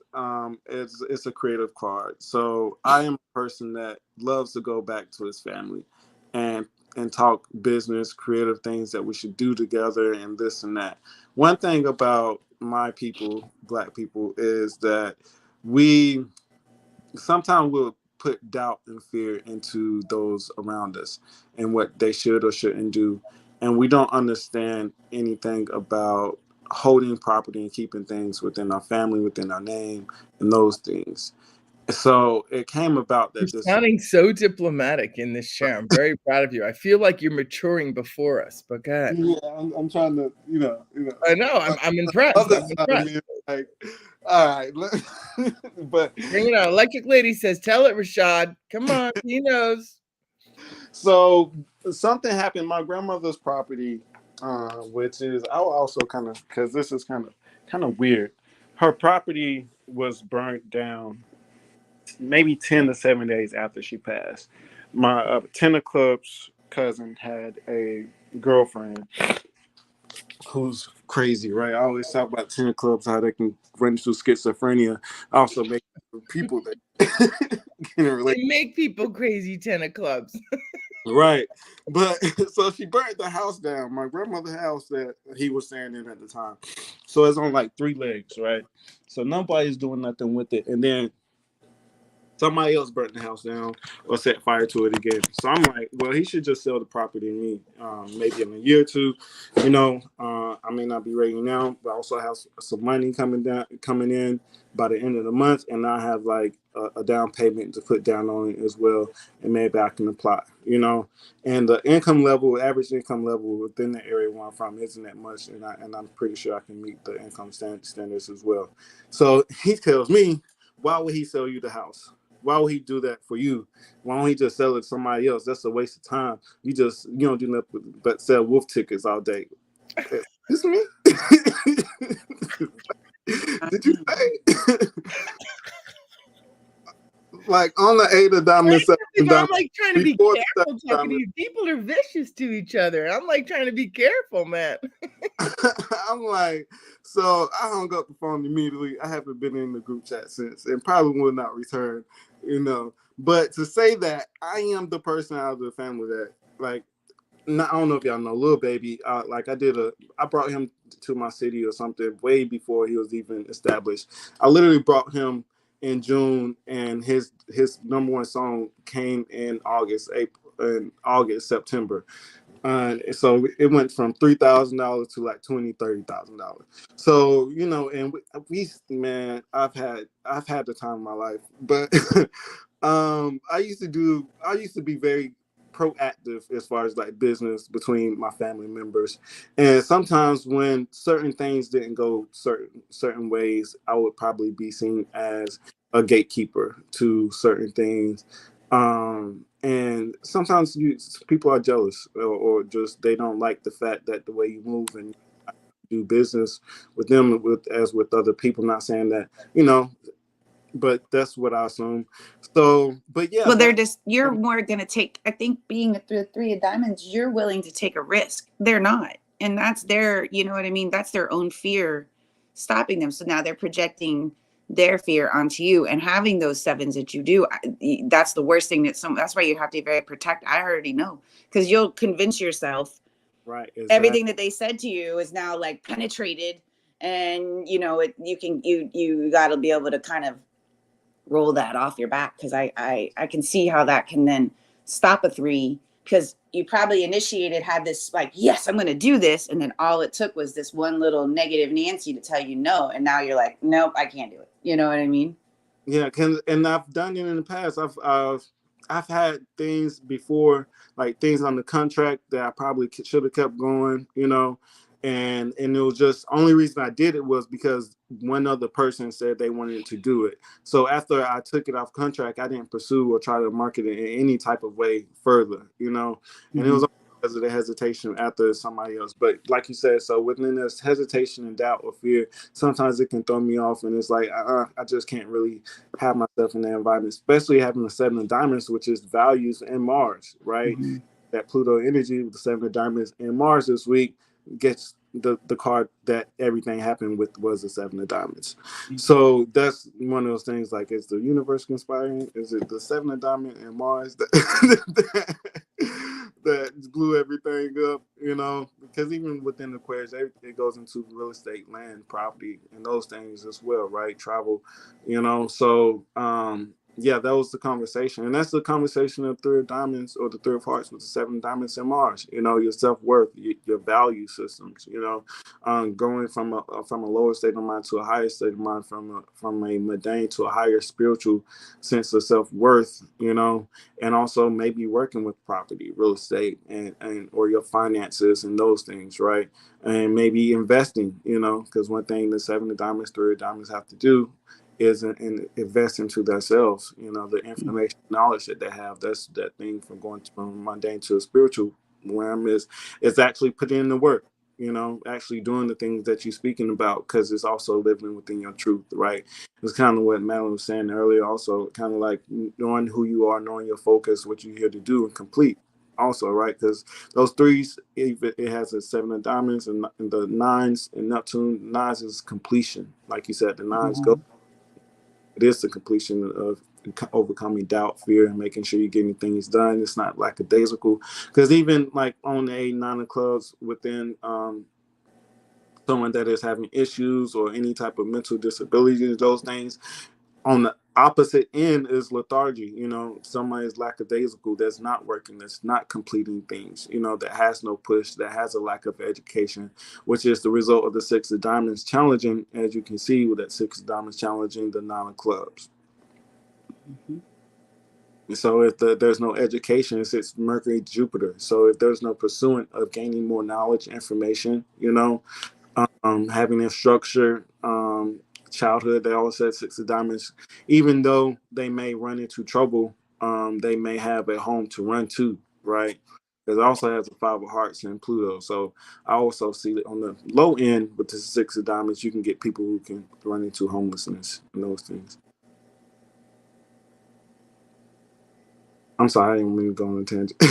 it's a creative card. So I am a person that loves to go back to his family, and talk business, creative things that we should do together, and this and that. One thing about my people, Black people, is that we sometimes will put doubt and fear into those around us and what they should or shouldn't do. And we don't understand anything about holding property and keeping things within our family, within our name, and those things. So it came about that You're sounding so diplomatic in this share. I'm very proud of you. I feel like you're maturing before us, but go ahead. Yeah, I'm trying to, I know. I'm impressed. I'm impressed. Like, all right, but bring it on. Electric Lady says, "Tell it, Rashad. Come on, he knows." So something happened. My grandmother's property, which is I'll also kind of because this is kind of weird. Her property was burnt down maybe 10 to 7 days after she passed. My Ten of Clubs cousin had a girlfriend who's crazy, right? I always talk about Ten of Clubs, how they can run into schizophrenia. Also make people that they make people crazy. Ten of Clubs. Right. But so she burnt the house down, my grandmother's house that he was staying in at the time. So it's on like 3 legs, right? So nobody's doing nothing with it. And then somebody else burnt the house down or set fire to it again. So I'm like, well, he should just sell the property to me, maybe in a year or two. I may not be ready now, but I also have some money coming in by the end of the month, and I have like a down payment to put down on it as well, and maybe I can apply. And the average income level within the area where I'm from isn't that much, and I'm pretty sure I can meet the income standards as well. So he tells me, why would he sell you the house? Why would he do that for you? Why don't he just sell it to somebody else? That's a waste of time. You don't do nothing but sell wolf tickets all day. Excuse me? Did you say? Like on the Eight of Diamonds. I'm like trying to be careful talking to you. People are vicious to each other. I'm like trying to be careful, man. I'm like, so I hung up the phone immediately. I haven't been in the group chat since and probably will not return, But to say that I am the person out of the family that, like, I don't know if y'all know, Lil Baby, I brought him to my city or something way before he was even established. I literally brought him in June, and his number one song came in September. So it went from $3,000 to like $20,000-$30,000. So and we man, I've had the time of my life, but I used to be very proactive as far as like business between my family members, and sometimes when certain things didn't go certain ways, I would probably be seen as a gatekeeper to certain things. And sometimes people are jealous, or just they don't like the fact that the way you move and do business with them, as with other people. Not saying that, but that's what I assume. So, but yeah. Well, you're more going to take, I think being the Three of Diamonds, you're willing to take a risk. They're not. And that's you know what I mean? That's their own fear stopping them. So now they're projecting their fear onto you, and having those sevens that you do, that's the worst thing that's why you have to be very protective. I already know, because you'll convince yourself, right, exactly. Everything that they said to you is now like penetrated, and you got to be able to kind of roll that off your back, because I can see how that can then stop a 3, because you probably had this like, yes, I'm going to do this, and then all it took was this one little negative Nancy to tell you no, and now you're like, nope, I can't do it. You know what I mean? Yeah, and I've done it in the past. I've had things before, like things on the contract that I probably should have kept going, and it was just only reason I did it was because one other person said they wanted to do it. So after I took it off contract, I didn't pursue or try to market it in any type of way further, and it was Mhm. because of the hesitation after somebody else. But like you said, so within this hesitation and doubt or fear, sometimes it can throw me off, and it's like I just can't really have myself in that environment, especially having the seven of diamonds, which is values in Mars, right? Mhm. That Pluto energy with the seven of diamonds in Mars this week gets the card that everything happened with was the seven of diamonds. So that's one of those things. Like, is the universe conspiring? Is it the seven of diamond and Mars that blew everything up? Because even within Aquarius, it goes into real estate, land, property, and those things as well, right? Travel, So yeah, that was the conversation. And that's the conversation of three of diamonds or the three of hearts with the seven diamonds in Mars, your self-worth, your value systems, going from a lower state of mind to a higher state of mind, from a mundane to a higher spiritual sense of self-worth, and also maybe working with property, real estate, and or your finances and those things, right? And maybe investing, because one thing the seven of diamonds, three of diamonds have to do is invest into themselves. The information, knowledge that they have. That's that thing from going from mundane to a spiritual realm is actually putting in the work. Actually doing the things that you're speaking about, because it's also living within your truth, right? It's kind of what Madeline was saying earlier. Also, kind of like knowing who you are, knowing your focus, what you're here to do and complete. Also, right? Because those threes, it has a seven of diamonds and the nines and Neptune. Nines is completion, like you said. The nines go, Mhm. it is the completion of overcoming doubt, fear, and making sure you're getting things done. It's not lackadaisical. Because even like on the 8 9 of clubs within someone that is having issues or any type of mental disability, those things, on the opposite end is lethargy. Someone is lackadaisical, that's not working, that's not completing things, that has no push, that has a lack of education, which is the result of the six of diamonds challenging, as you can see with that six of diamonds challenging the nine of clubs. Mhm. So if there's no education, it's Mercury, Jupiter. So if there's no pursuant of gaining more knowledge, information, having a structure, childhood, they always said six of diamonds, even though they may run into trouble, they may have a home to run to, right? Because it also has the five of hearts and Pluto. So I also see that on the low end with the six of diamonds, you can get people who can run into homelessness and those things. I'm sorry, I didn't mean to go on a tangent.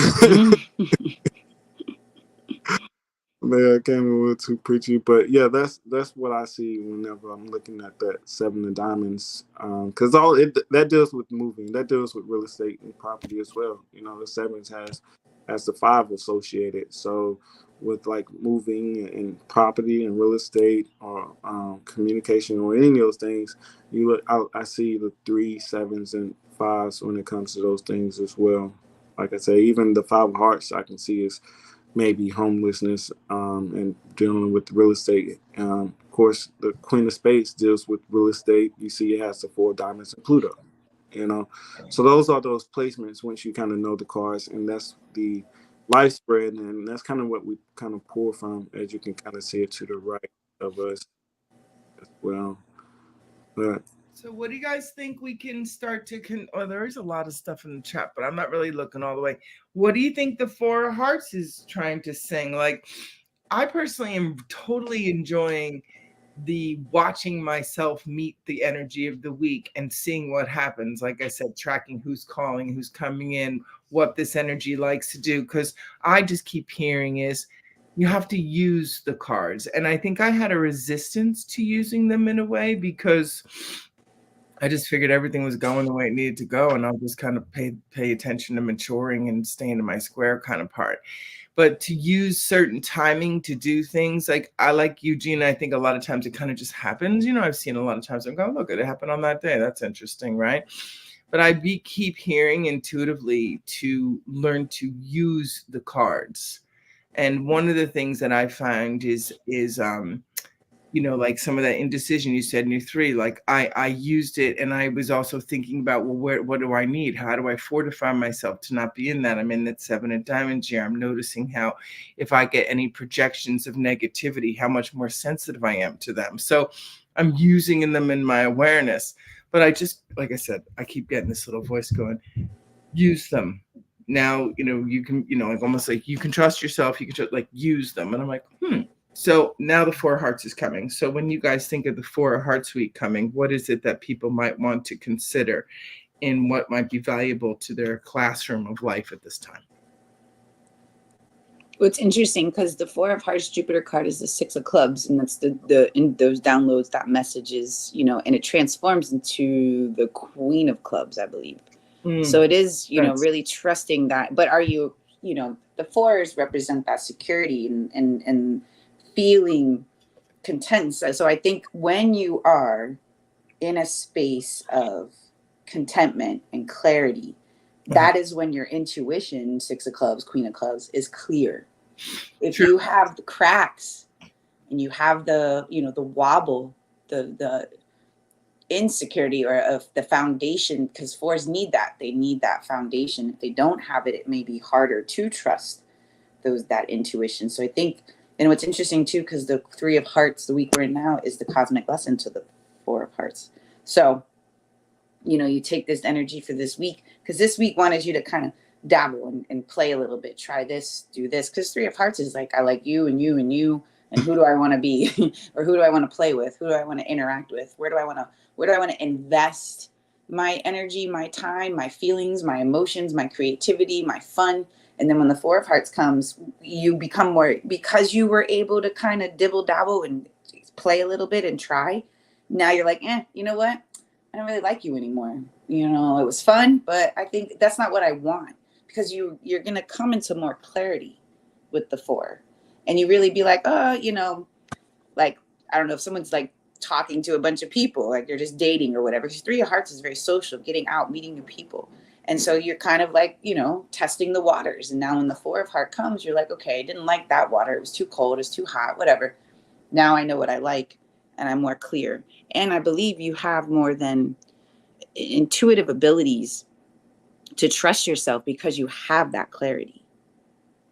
Man, I came a little too preachy, but yeah, that's what I see whenever I'm looking at that seven of diamonds. Because all it that deals with moving, that deals with real estate and property as well. The sevens has the five associated. So with like moving and property and real estate or communication or any of those things, I see the three sevens and fives when it comes to those things as well. Like I say, even the five of hearts I can see is maybe homelessness, and dealing with real estate. Of course, the Queen of Spades deals with real estate. You see, it has the four diamonds and Pluto. You know, so those are those placements once you kind of know the cards, and that's the life spread, and that's kind of what we kind of pull from, as you can kind of see it to the right of us as well. But So what do you guys think we can start to oh, there is a lot of stuff in the chat, but I'm not really looking all the way. What do you think the Four of Hearts is trying to sing? Like, I personally am totally enjoying the watching myself meet the energy of the week and seeing what happens. Like I said, tracking who's calling, who's coming in, what this energy likes to do. Because I just keep hearing is you have to use the cards. And I think I had a resistance to using them in a way because I just figured everything was going the way it needed to go, and I'll just kind of pay attention to maturing and staying in my square kind of part. But to use certain timing to do things, like I like Eugene, I think a lot of times it kind of just happens. I've seen a lot of times I'm going, look, it happened on that day. That's interesting, right? But keep hearing intuitively to learn to use the cards. And one of the things that I find is like some of that indecision you said in your 3, like I used it, and I was also thinking about, well, what do I need? How do I fortify myself to not be in that? I'm in that 7 of diamonds here. I'm noticing how if I get any projections of negativity, how much more sensitive I am to them. So I'm using them in my awareness. But I just, like I said, I keep getting this little voice going, use them. Now, you can, like almost like you can trust yourself. You can like use them. And I'm like, So now the 4 of Hearts is coming. So when you guys think of the 4 of Hearts week coming, what is it that people might want to consider in what might be valuable to their classroom of life at this time? Well, it's interesting because the 4 of Hearts Jupiter card is the 6 of Clubs, and that's in those downloads, that message is, and it transforms into the Queen of Clubs, I believe. So it is, really trusting that. But are you, the 4s represent that security and feeling content. So I think when you are in a space of contentment and clarity, that is when your intuition, 6 of Clubs, Queen of Clubs, is clear. If you have the cracks and you have the, the wobble, the insecurity or of the foundation, because 4s need that. They need that foundation. If they don't have it, it may be harder to trust that intuition. So I think, and what's interesting too, because the 3 of Hearts, the week we're in now, is the cosmic lesson to the 4 of Hearts. So, you take this energy for this week, because this week wanted you to kind of dabble and play a little bit, try this, do this, because 3 of Hearts is like, I like you and you and you, and who do I want to be, or who do I want to play with, who do I want to interact with, where do I want to invest my energy, my time, my feelings, my emotions, my creativity, my fun. And then when the 4 of Hearts comes, you become more, because you were able to kind of dibble dabble and play a little bit and try. Now you're like, you know what? I don't really like you anymore. It was fun, but I think that's not what I want, because you're going to come into more clarity with the 4, and you really be like, like, I don't know if someone's like talking to a bunch of people, like you're just dating or whatever. Because 3 of Hearts is very social, getting out, meeting new people. And so you're kind of like, testing the waters. And now when the 4 of Heart comes, you're like, okay, I didn't like that water. It was too cold. It was too hot, whatever. Now I know what I like, and I'm more clear. And I believe you have more than intuitive abilities to trust yourself, because you have that clarity,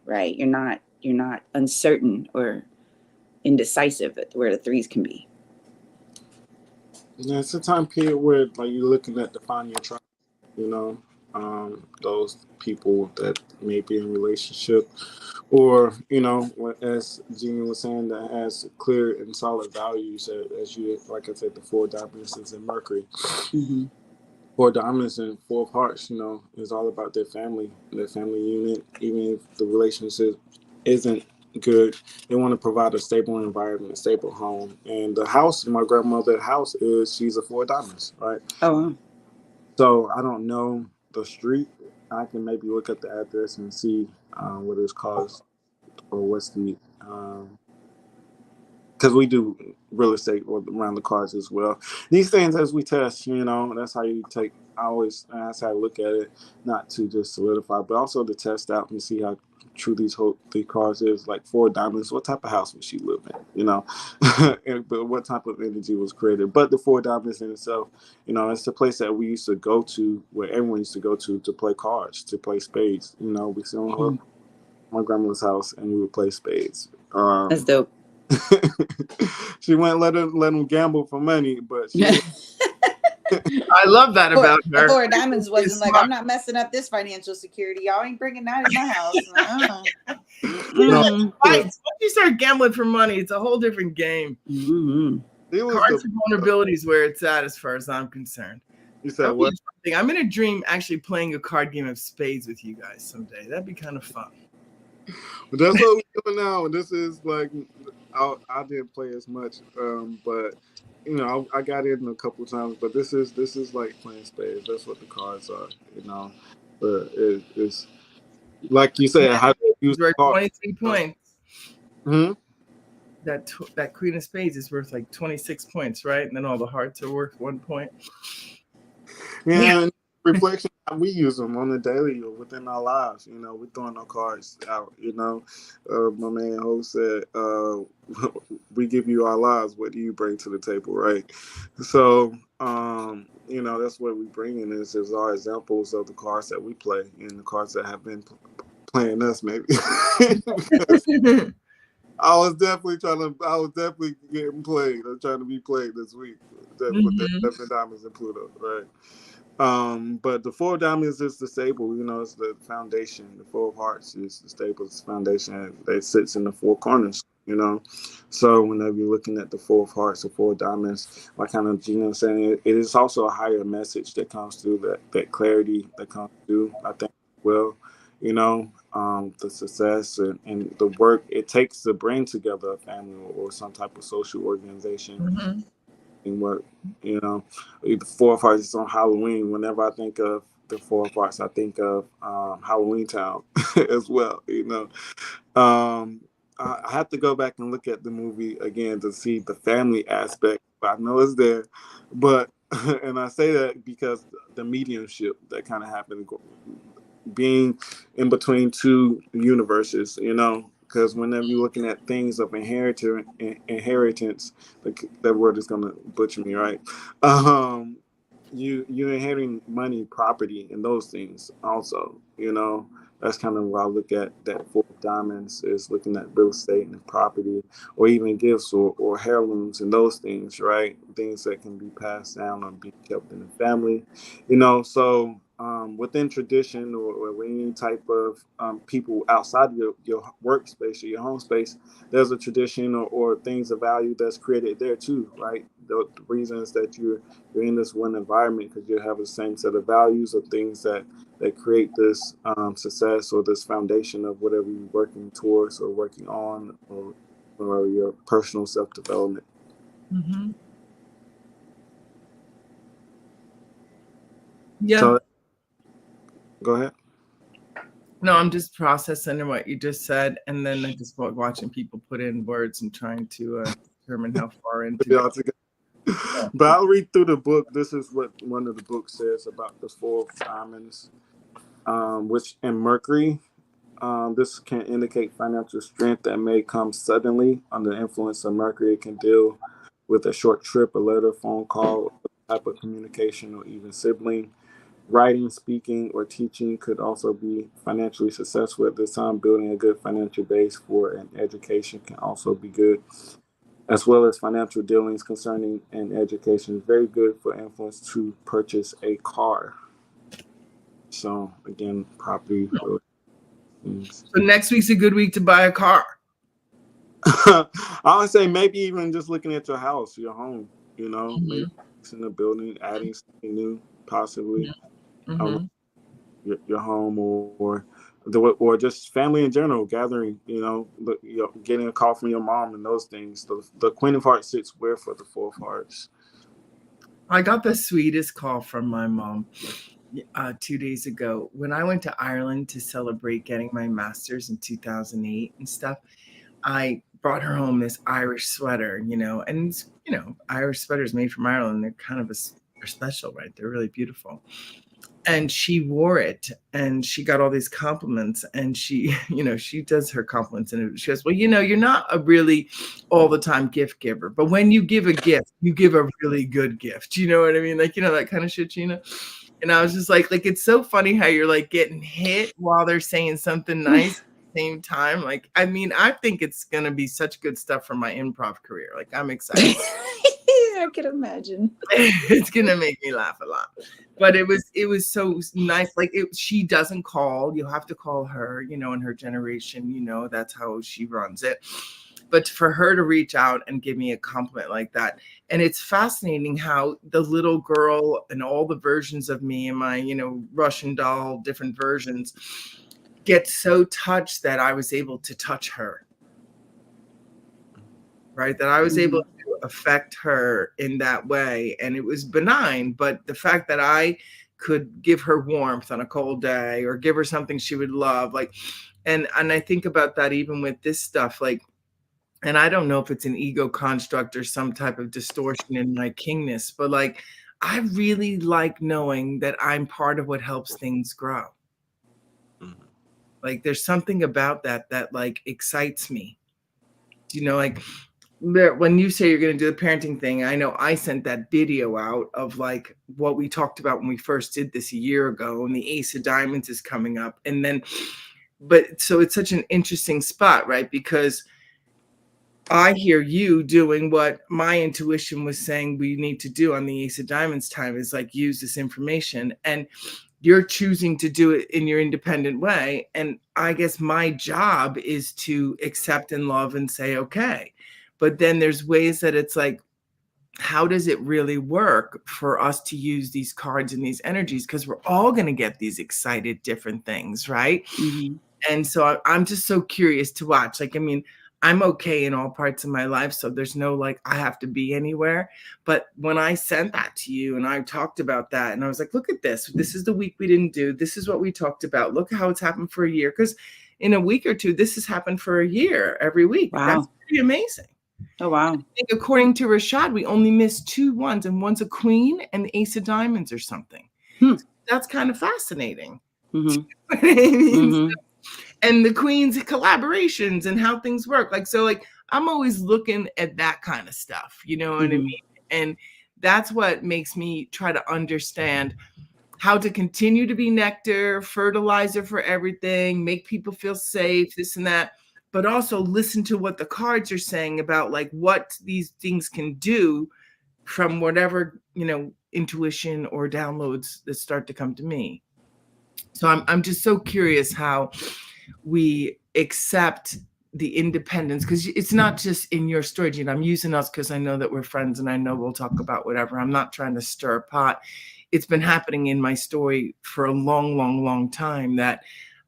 right? You're not uncertain or indecisive where the 3s can be. Yeah, it's a time period where like you're looking at define your tribe, those people that may be in relationship, or as Jeannie was saying, that has clear and solid values, as you, like I said, the 4 diamonds is in Mercury. 4 diamonds and 4 of Hearts, is all about their family unit. Even if the relationship isn't good, they want to provide a stable environment, a stable home. And the house, my grandmother's house, she's a 4 diamonds, right? Oh. So I don't know the street. I can maybe look at the address and see what it's called, or what's the because we do real estate around the cards as well. These things, as we test, that's how you take. That's how I look at it, not to just solidify, but also to test out and see how true these cards is. Like 4 diamonds, what type of house would she live in? But what type of energy was created? But the 4 diamonds in itself, it's the place that we used to go to, where everyone used to go to play cards, to play spades. We sit on my grandmother's house and we would play spades. That's dope. She wouldn't let them gamble for money, but she I love that about her. 4 diamonds wasn't like, I'm not messing up this financial security. Y'all ain't bringing that in my house. Once you start gambling for money, it's a whole different game. Cards and vulnerability is where it's at, as far as I'm concerned. You said what? I'm gonna dream actually playing a card game of spades with you guys someday. That'd be kind of fun. But that's what we're doing now. This is like, I didn't play as much, but I got in a couple times. But this is like playing spades. That's what the cards are, But it's like you said, how to use the card. 23 points. That Queen of Spades is worth like 26 points, right? And then all the hearts are worth 1 point. Yeah. reflection, how we use them on the daily or within our lives. We're throwing our cards out. My man Ho said, "We give you our lives. What do you bring to the table?" Right. So, that's what we bring in is our examples of the cards that we play and the cards that have been playing us, maybe. Because I was definitely getting played. I'm trying to be played this week. With the Seven Diamonds and Pluto, right? But the Four of Diamonds is the stable. It's the foundation. The Four of Hearts is the stable, it's the foundation that sits in the four corners. So whenever you're looking at the Four of Hearts or Four of Diamonds, like kind of Gina was saying, it is also a higher message that comes through, that clarity that comes through. I think, well, the success and the work it takes to bring together a family or some type of social organization and work. The Four of Hearts is on Halloween. Whenever I think of the Four of Hearts, I think of Halloween Town as well. I have to go back and look at the movie again to see the family aspect. I know it's there, but and I say that because the mediumship that kind of happened, being in between two universes, because whenever you're looking at things of inheritance, that word is gonna butcher me, right? You're inheriting money, property, and those things also. That's kind of why I look at that Four of Diamonds is looking at real estate and property, or even gifts or heirlooms and those things, right? Things that can be passed down or be kept in the family, So within tradition or any type of people outside of your workspace or your home space, there's a tradition or things of value that's created there too, right? The reasons that you're in this one environment because you have the same set of values of things that create this success or this foundation of whatever you're working towards or working on or your personal self-development. Yeah. So, go ahead. No, I'm just processing what you just said, and then I just watching people put in words and trying to determine how far into it. But I'll read through the book. This is what one of the books says about the Four of Diamonds, which in Mercury, this can indicate financial strength that may come suddenly under influence of Mercury. It can deal with a short trip, a letter, phone call, type of communication, or even sibling. Writing, speaking, or teaching could also be financially successful at this time. Building a good financial base for an education can also be good, as well as financial dealings concerning an education. Very good for influence to purchase a car. So again, property things. So next week's a good week to buy a car. I would say maybe even just looking at your house, your home. Maybe in the building, adding something new, possibly. Your home or just family in general, gathering, getting a call from your mom and those things. The Queen of Hearts sits where for the Four of Hearts? I got the sweetest call from my mom 2 days ago when I went to Ireland to celebrate getting my master's in 2008 and stuff. I brought her home this Irish sweater, and Irish sweaters made from Ireland. They're kind of they're special, right? They're really beautiful. And she wore it and she got all these compliments, and she, she does her compliments and she goes, well, you're not a really all the time gift giver, but when you give a gift, you give a really good gift. You know what I mean? Like, that kind of shit, And I was just like, it's so funny how you're like getting hit while they're saying something nice at the same time. Like, I mean, I think it's going to be such good stuff for my improv career. Like, I'm excited. I can imagine. It's gonna make me laugh a lot, but it was so nice. Like, she doesn't call. You have to call her. In her generation, that's how she runs it. But for her to reach out and give me a compliment like that, and it's fascinating how the little girl and all the versions of me and my Russian doll, different versions, get so touched that I was able to touch her. Right, that I was able to affect her in that way, and it was benign, but the fact that I could give her warmth on a cold day or give her something she would love, like, and I think about that even with this stuff, like, and I don't know if it's an ego construct or some type of distortion in my kingness, but like, I really like knowing that I'm part of what helps things grow. Like there's something about that like excites me. You know, like when you say you're going to do the parenting thing, I know I sent that video out of like what we talked about when we first did this a year ago, and the Ace of Diamonds is coming up. And then, but so it's such an interesting spot, right? Because I hear you doing what my intuition was saying we need to do on the Ace of Diamonds time, is like use this information, and you're choosing to do it in your independent way. And I guess my job is to accept and love and say, okay. But then there's ways that it's like, how does it really work for us to use these cards and these energies? Because we're all going to get these excited different things, right? Mm-hmm. And so I'm just so curious to watch. Like, I mean, I'm okay in all parts of my life, so there's no like I have to be anywhere. But when I sent that to you and I talked about that, and I was like, look at this. This is the week we didn't do. This is what we talked about. Look how it's happened for a year. Because in a week or two, this has happened for a year every week. Wow. That's pretty amazing. Oh, wow. I think according to Rashad, we only missed 2 ones, and one's a queen and the Ace of Diamonds or something. That's kind of fascinating. Mm-hmm. I mean, Mm-hmm. and the queen's collaborations and how things work. Like, so like, I'm always looking at that kind of stuff, you know what I mean? And that's what makes me try to understand how to continue to be nectar, fertilizer for everything, make people feel safe, this and that, but also listen to what the cards are saying about like what these things can do from whatever, you know, intuition or downloads that start to come to me. So I'm just so curious how we accept the independence, because it's not just in your story, Gina. I'm using us because I know that we're friends and I know we'll talk about whatever. I'm not trying to stir a pot. It's been happening in my story for a long, long, long time that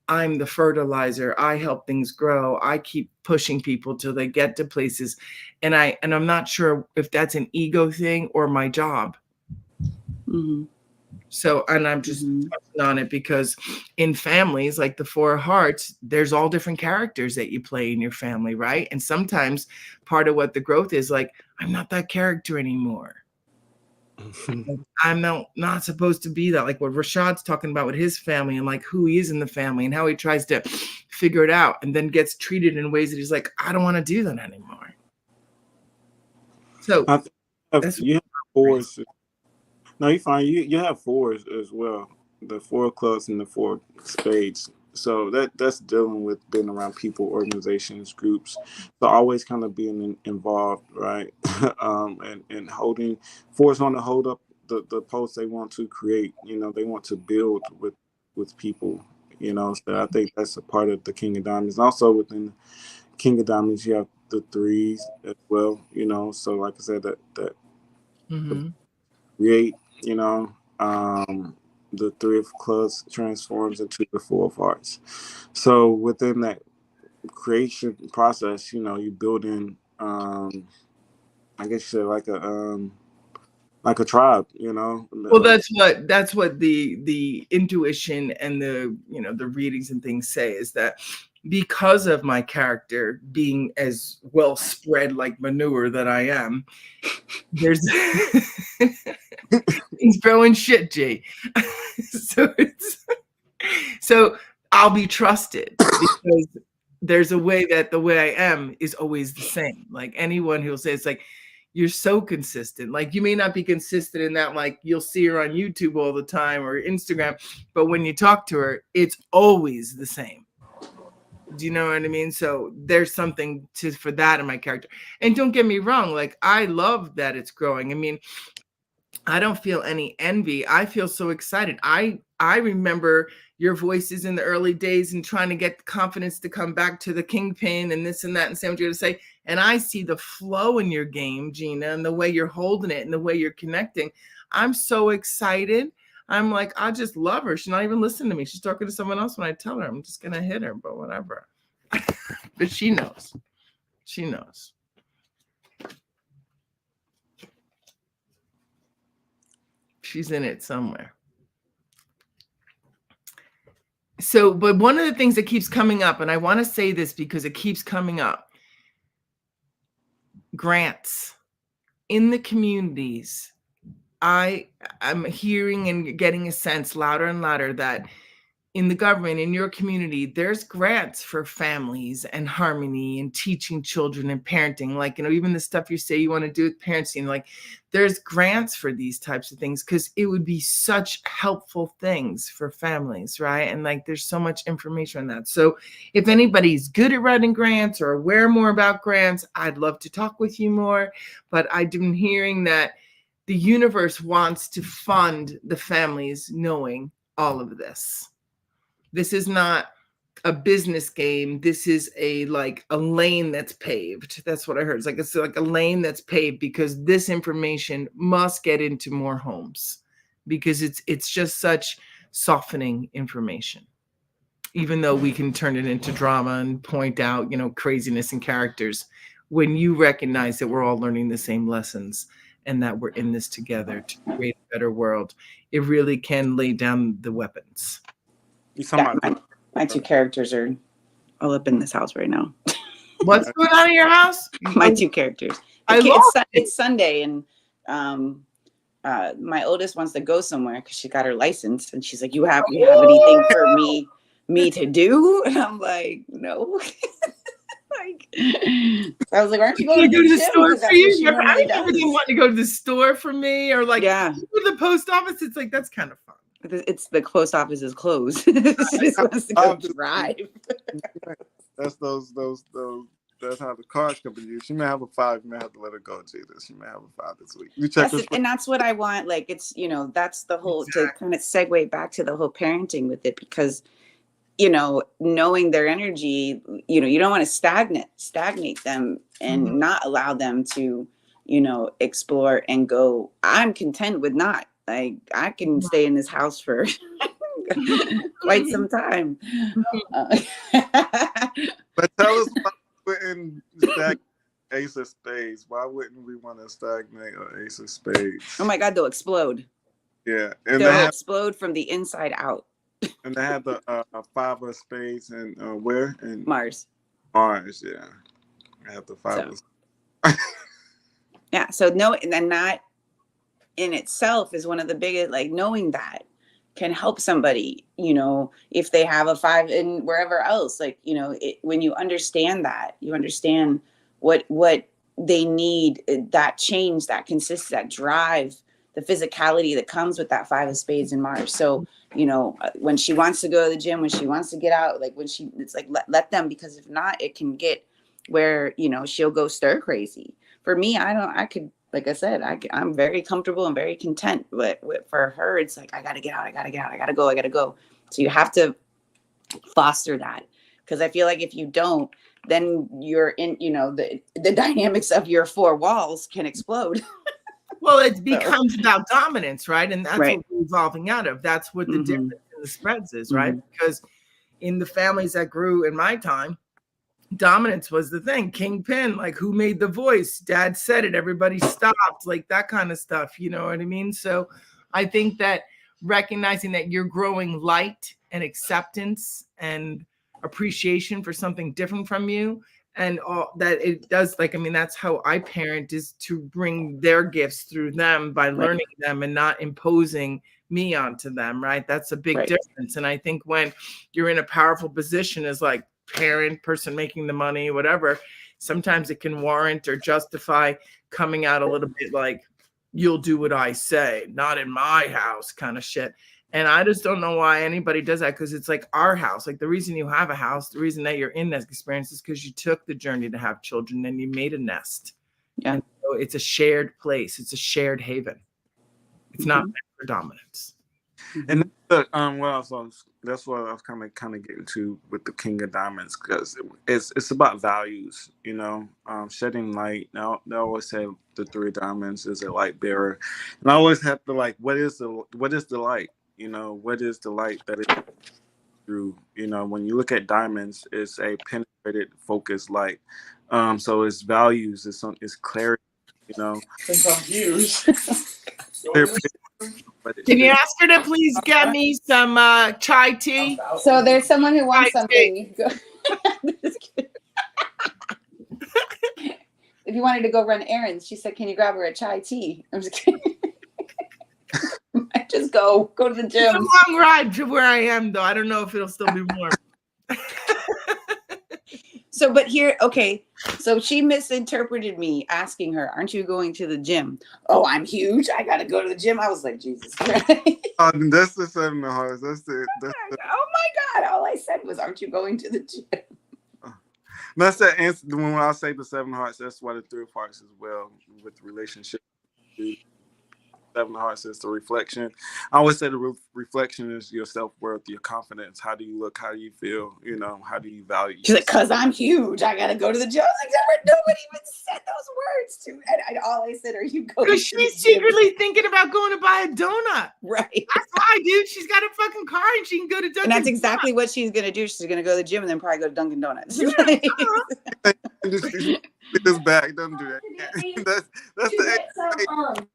I'm the fertilizer. I help things grow. I keep pushing people till they get to places. And I'm not sure if that's an ego thing or my job. Mm-hmm. So, and I'm just touching on it because in families, like the Four of Hearts, there's all different characters that you play in your family, right? And sometimes part of what the growth is like, I'm not that character anymore. I'm not supposed to be that. Like what Rashad's talking about with his family and like who he is in the family and how he tries to figure it out and then gets treated in ways that he's like, I don't want to do that anymore. So you have fours. No, you're fine. You have fours as well. The 4 of clubs and the 4 of spades. So that's dealing with being around people, organizations, groups. So always kind of being involved, right? And holding fours want to hold up the posts they want to create. You know, they want to build with people. You know, so I think that's a part of the King of Diamonds. Also within King of Diamonds, you have the 3s as well. You know, so like I said, that create. You know, the 3 of clubs transforms into the 4 of hearts. So within that creation process, you know, you build in, I guess you say like a tribe, you know. Well, that's what the intuition and the, you know, the readings and things say, is that because of my character being as well spread like manure that I am, there's he's throwing shit, G. So I'll be trusted because there's a way that the way I am is always the same. Like anyone who'll say, it's like, you're so consistent. Like you may not be consistent in that, like you'll see her on YouTube all the time or Instagram, but when you talk to her, it's always the same. Do you know what I mean? So there's something for that in my character. And don't get me wrong, like I love that it's growing. I mean, I don't feel any envy. I feel so excited. I remember your voices in the early days and trying to get the confidence to come back to the kingpin and this and that and say what you're going to say. And I see the flow in your game, Gina, and the way you're holding it and the way you're connecting. I'm so excited. I'm like, I just love her. She's not even listening to me. She's talking to someone else when I tell her I'm just going to hit her, but whatever. But she knows. She knows. She's in it somewhere. So, but one of the things that keeps coming up, and I want to say this because it keeps coming up, grants in the communities I'm hearing and getting a sense louder and louder that in the government, in your community, there's grants for families and harmony and teaching children and parenting. Like, even the stuff you say you want to do with parenting, like there's grants for these types of things because it would be such helpful things for families, right? And like there's so much information on that. So if anybody's good at writing grants or aware more about grants, I'd love to talk with you more. But I've been hearing that the universe wants to fund the families knowing all of this. This is not a business game. This is a lane that's paved. That's what I heard. It's like a lane that's paved because this information must get into more homes because it's just such softening information. Even though we can turn it into drama and point out, craziness and characters, when you recognize that we're all learning the same lessons and that we're in this together to create a better world, it really can lay down the weapons. My two characters are all up in this house right now. What's going on in your house? My two characters. It's Sunday, and my oldest wants to go somewhere because she got her license, and she's like, "You have anything for me to do?" And I'm like, "No." I was like, "Aren't you going to go to the store for you?" I remember them wanting to go to the store for me, or go to the post office. It's like that's kind of fun. It's the post office is closed. She just wants to go drive. That's those. That's how the cards come to you. She may have a 5. You may have to let her go, Jesus. She may have a 5 this week. You check and that's what I want. Like it's that's the whole to kind of segue back to the whole parenting with it because knowing their energy, you don't want to stagnate them and not allow them to explore and go. I'm content with not. Like I can stay in this house for quite some time. But tell us why we wouldn't stagnate Ace of Spades. Why wouldn't we want to stagnate an Ace of Spades? Oh my God, they'll explode. Yeah, and they'll explode from the inside out. And they have the 5 of Spades and where? In Mars. Mars, yeah. I have the 5 of. Yeah. So and that in itself is one of the biggest, knowing that can help somebody, if they have a 5 in wherever else, when you understand that, you understand what they need, that change, that consistency, that drive, the physicality that comes with that 5 of Spades in Mars. So, when she wants to go to the gym, when she wants to get out, it's let them, because if not, it can get where, she'll go stir crazy. For me, like I said, I'm very comfortable and very content. But for her, it's like, I got to get out. I got to go. So you have to foster that. Because I feel like if you don't, then you're in, the dynamics of your 4 walls can explode. Well, it becomes about dominance, right? And that's what we're evolving out of. That's what the difference in the spreads is, right? Because in the families that grew in my time, dominance was the thing. Kingpin, who made the voice? Dad said it, everybody stopped, that kind of stuff. You know what I mean? So I think that recognizing that you're growing light and acceptance and appreciation for something different from you, and all that it does, that's how I parent, is to bring their gifts through them by learning them and not imposing me onto them, right? That's a big difference. And I think when you're in a powerful position as parent, person making the money, whatever, sometimes it can warrant or justify coming out a little bit you'll do what I say, not in my house kind of shit. And I just don't know why anybody does that, because it's our house. The reason you have a house, the reason that you're in that experience is because you took the journey to have children and you made a nest. Yeah. And so it's a shared place. It's a shared haven. It's not meant for dominance. And that's what I was kind of getting to with the King of Diamonds, because it's about values, shedding light. Now they always say the 3 diamonds is a light bearer, and I always have to what is the light? What is the light that is through? When you look at diamonds, it's a penetrated, focused light. So it's values, it's clarity. It's on views. Can you ask her to please get me some chai tea? So there's someone who wants something. If you wanted to go run errands, she said, "Can you grab her a chai tea?" I'm just kidding. Just go to the It's gym. a long ride to where I am, though. I don't know if it'll still be warm. So, but here, okay. So she misinterpreted me asking her, "Aren't you going to the gym?" Oh, I'm huge. I gotta go to the gym. I was like, Jesus Christ. That's the 7 of hearts. That's the Oh my God. All I said was, "Aren't you going to the gym?" that's the answer. When I say the 7 of hearts, that's why the 3 of hearts as well with relationship. 7 of hearts is the reflection. I always say the reflection is your self-worth, your confidence. How do you look? How do you feel? You know, how do you value She's like, "Cause I'm huge. I gotta go to the gym." I was like, nobody even said those words to me. And all I said, "Are you going?" Because she's secretly thinking about going to buy a donut. Right. That's why, dude. She's got a fucking car and she can go to Dunkin'. And that's exactly what she's gonna do. She's gonna go to the gym and then probably go to Dunkin' Donuts. This back, don't do that. That's the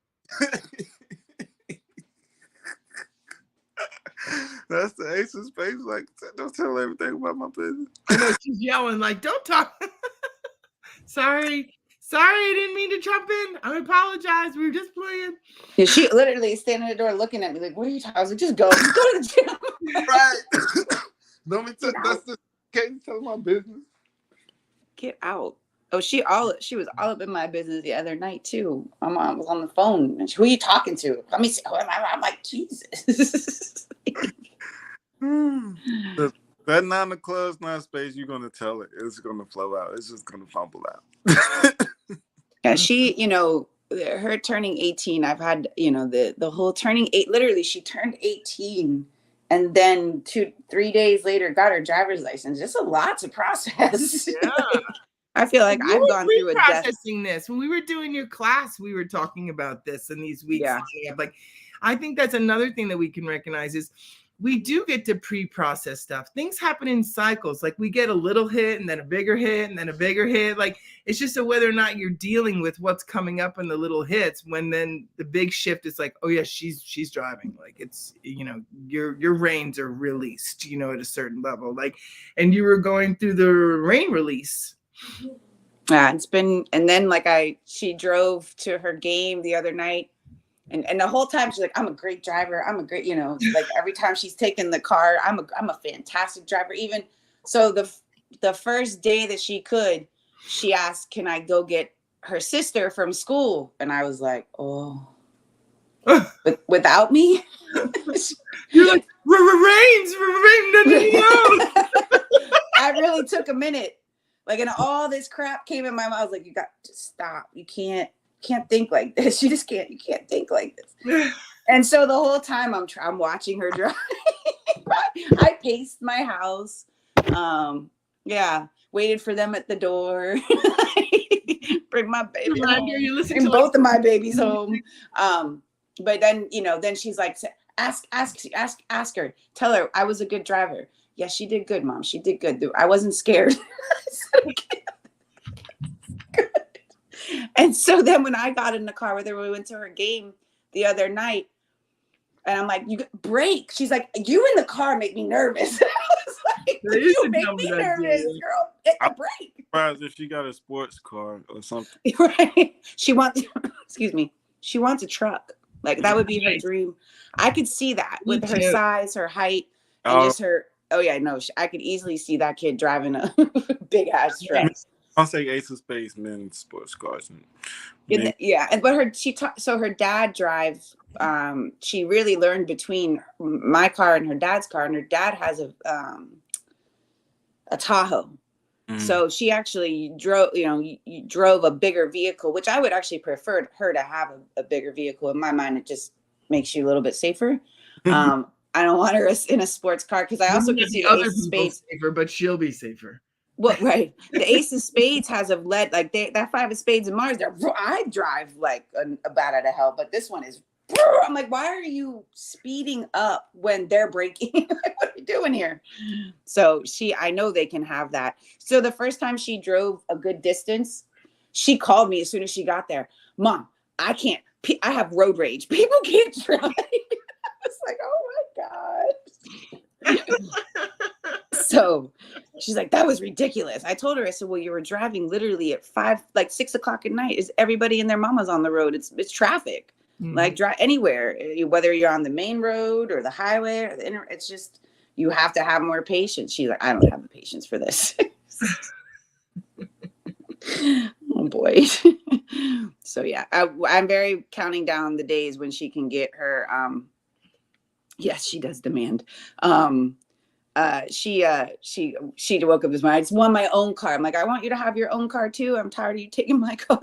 that's the ace of spades. Like, don't tell everything about my business. I know she's yelling like, "Don't talk." Sorry, I didn't mean to jump in. I apologize. We were just playing. Yeah, she literally standing at the door looking at me like, "What are you talking?" I was like, "Just go to the gym." Right. Don't be that's the can't tell my business. Get out. Oh, she was all up in my business the other night too. My mom was on the phone. And who are you talking to? Let me see. I'm like, Jesus. That 9 of clubs, 9 of spades, you're gonna tell it. It's gonna flow out. It's just gonna fumble out. Yeah, she, her turning 18. I've had, the whole turning 8. Literally, she turned 18, and then 2-3 days later got her driver's license. Just a lot to process. Yeah. I feel like I've gone through a death. Processing this. When we were doing your class, we were talking about this in these weeks. Yeah. Like, I think that's another thing that we can recognize is we do get to pre-process stuff. Things happen in cycles. Like we get a little hit and then a bigger hit and then a bigger hit. Like it's just a whether or not you're dealing with what's coming up in the little hits when then the big shift is like, oh yeah, she's driving. Like it's, your reins are released, at a certain level. Like, and you were going through the rein release. Yeah, it's been, and then she drove to her game the other night, and the whole time she's like, "I'm a great driver. I'm a great," like every time she's taken the car, I'm a fantastic driver. Even so, the first day that she asked, "Can I go get her sister from school?" And I was like, "Oh, without me?" You're like, reins. I really took a minute. Like, and all this crap came in my mouth. I was like, "You got to stop. You can't think like this. You just can't. You can't think like this." And so the whole time I'm watching her drive. I paced my house. Waited for them at the door. Bring my baby home. Bring both of my babies home. But then then she's like, ask her. Tell her I was a good driver. Yeah, she did good, Mom. She did good. I wasn't scared. Good. And so then when I got in the car with her, we went to her game the other night, and I'm like, "You brake." She's like, "You in the car make me nervous." I was like, "You make me nervous, girl. Hit the brake." Surprised if she got a sports car or something. Right? She wants a truck. Like that would be her dream. I could see that with her size, her height, and just her. Oh yeah, no, I could easily see that kid driving a big ass truck. I'll say ace of spades, men sports cars. So her dad drives. She really learned between my car and her dad's car, and her dad has a Tahoe. Mm. So she actually drove a bigger vehicle, which I would actually prefer her to have a bigger vehicle. In my mind, it just makes you a little bit safer. I don't want her in a sports car because I also can see the ace of spades safer, but she'll be safer. Well, right. The ace of spades has a lead, like that 5 of spades in Mars. I drive like a bat out of hell, but this one is. I'm like, why are you speeding up when they're braking? Like, what are we doing here? So I know they can have that. So the first time she drove a good distance, she called me as soon as she got there. "Mom, I have road rage. People can't drive." I was like, "Oh my God." So she's like, "That was ridiculous." I told her, I said, "Well, you were driving literally at 6 o'clock at night. Is everybody and their mama's on the road? It's traffic." like drive anywhere, whether you're on the main road or the highway or the it's just, you have to have more patience. She's like, I don't have the patience for this. Oh boy. So yeah, I'm very counting down the days when she can get her, yes, she does demand. She woke up this morning, I just want my own car. I'm like, I want you to have your own car too. I'm tired of you taking my cars.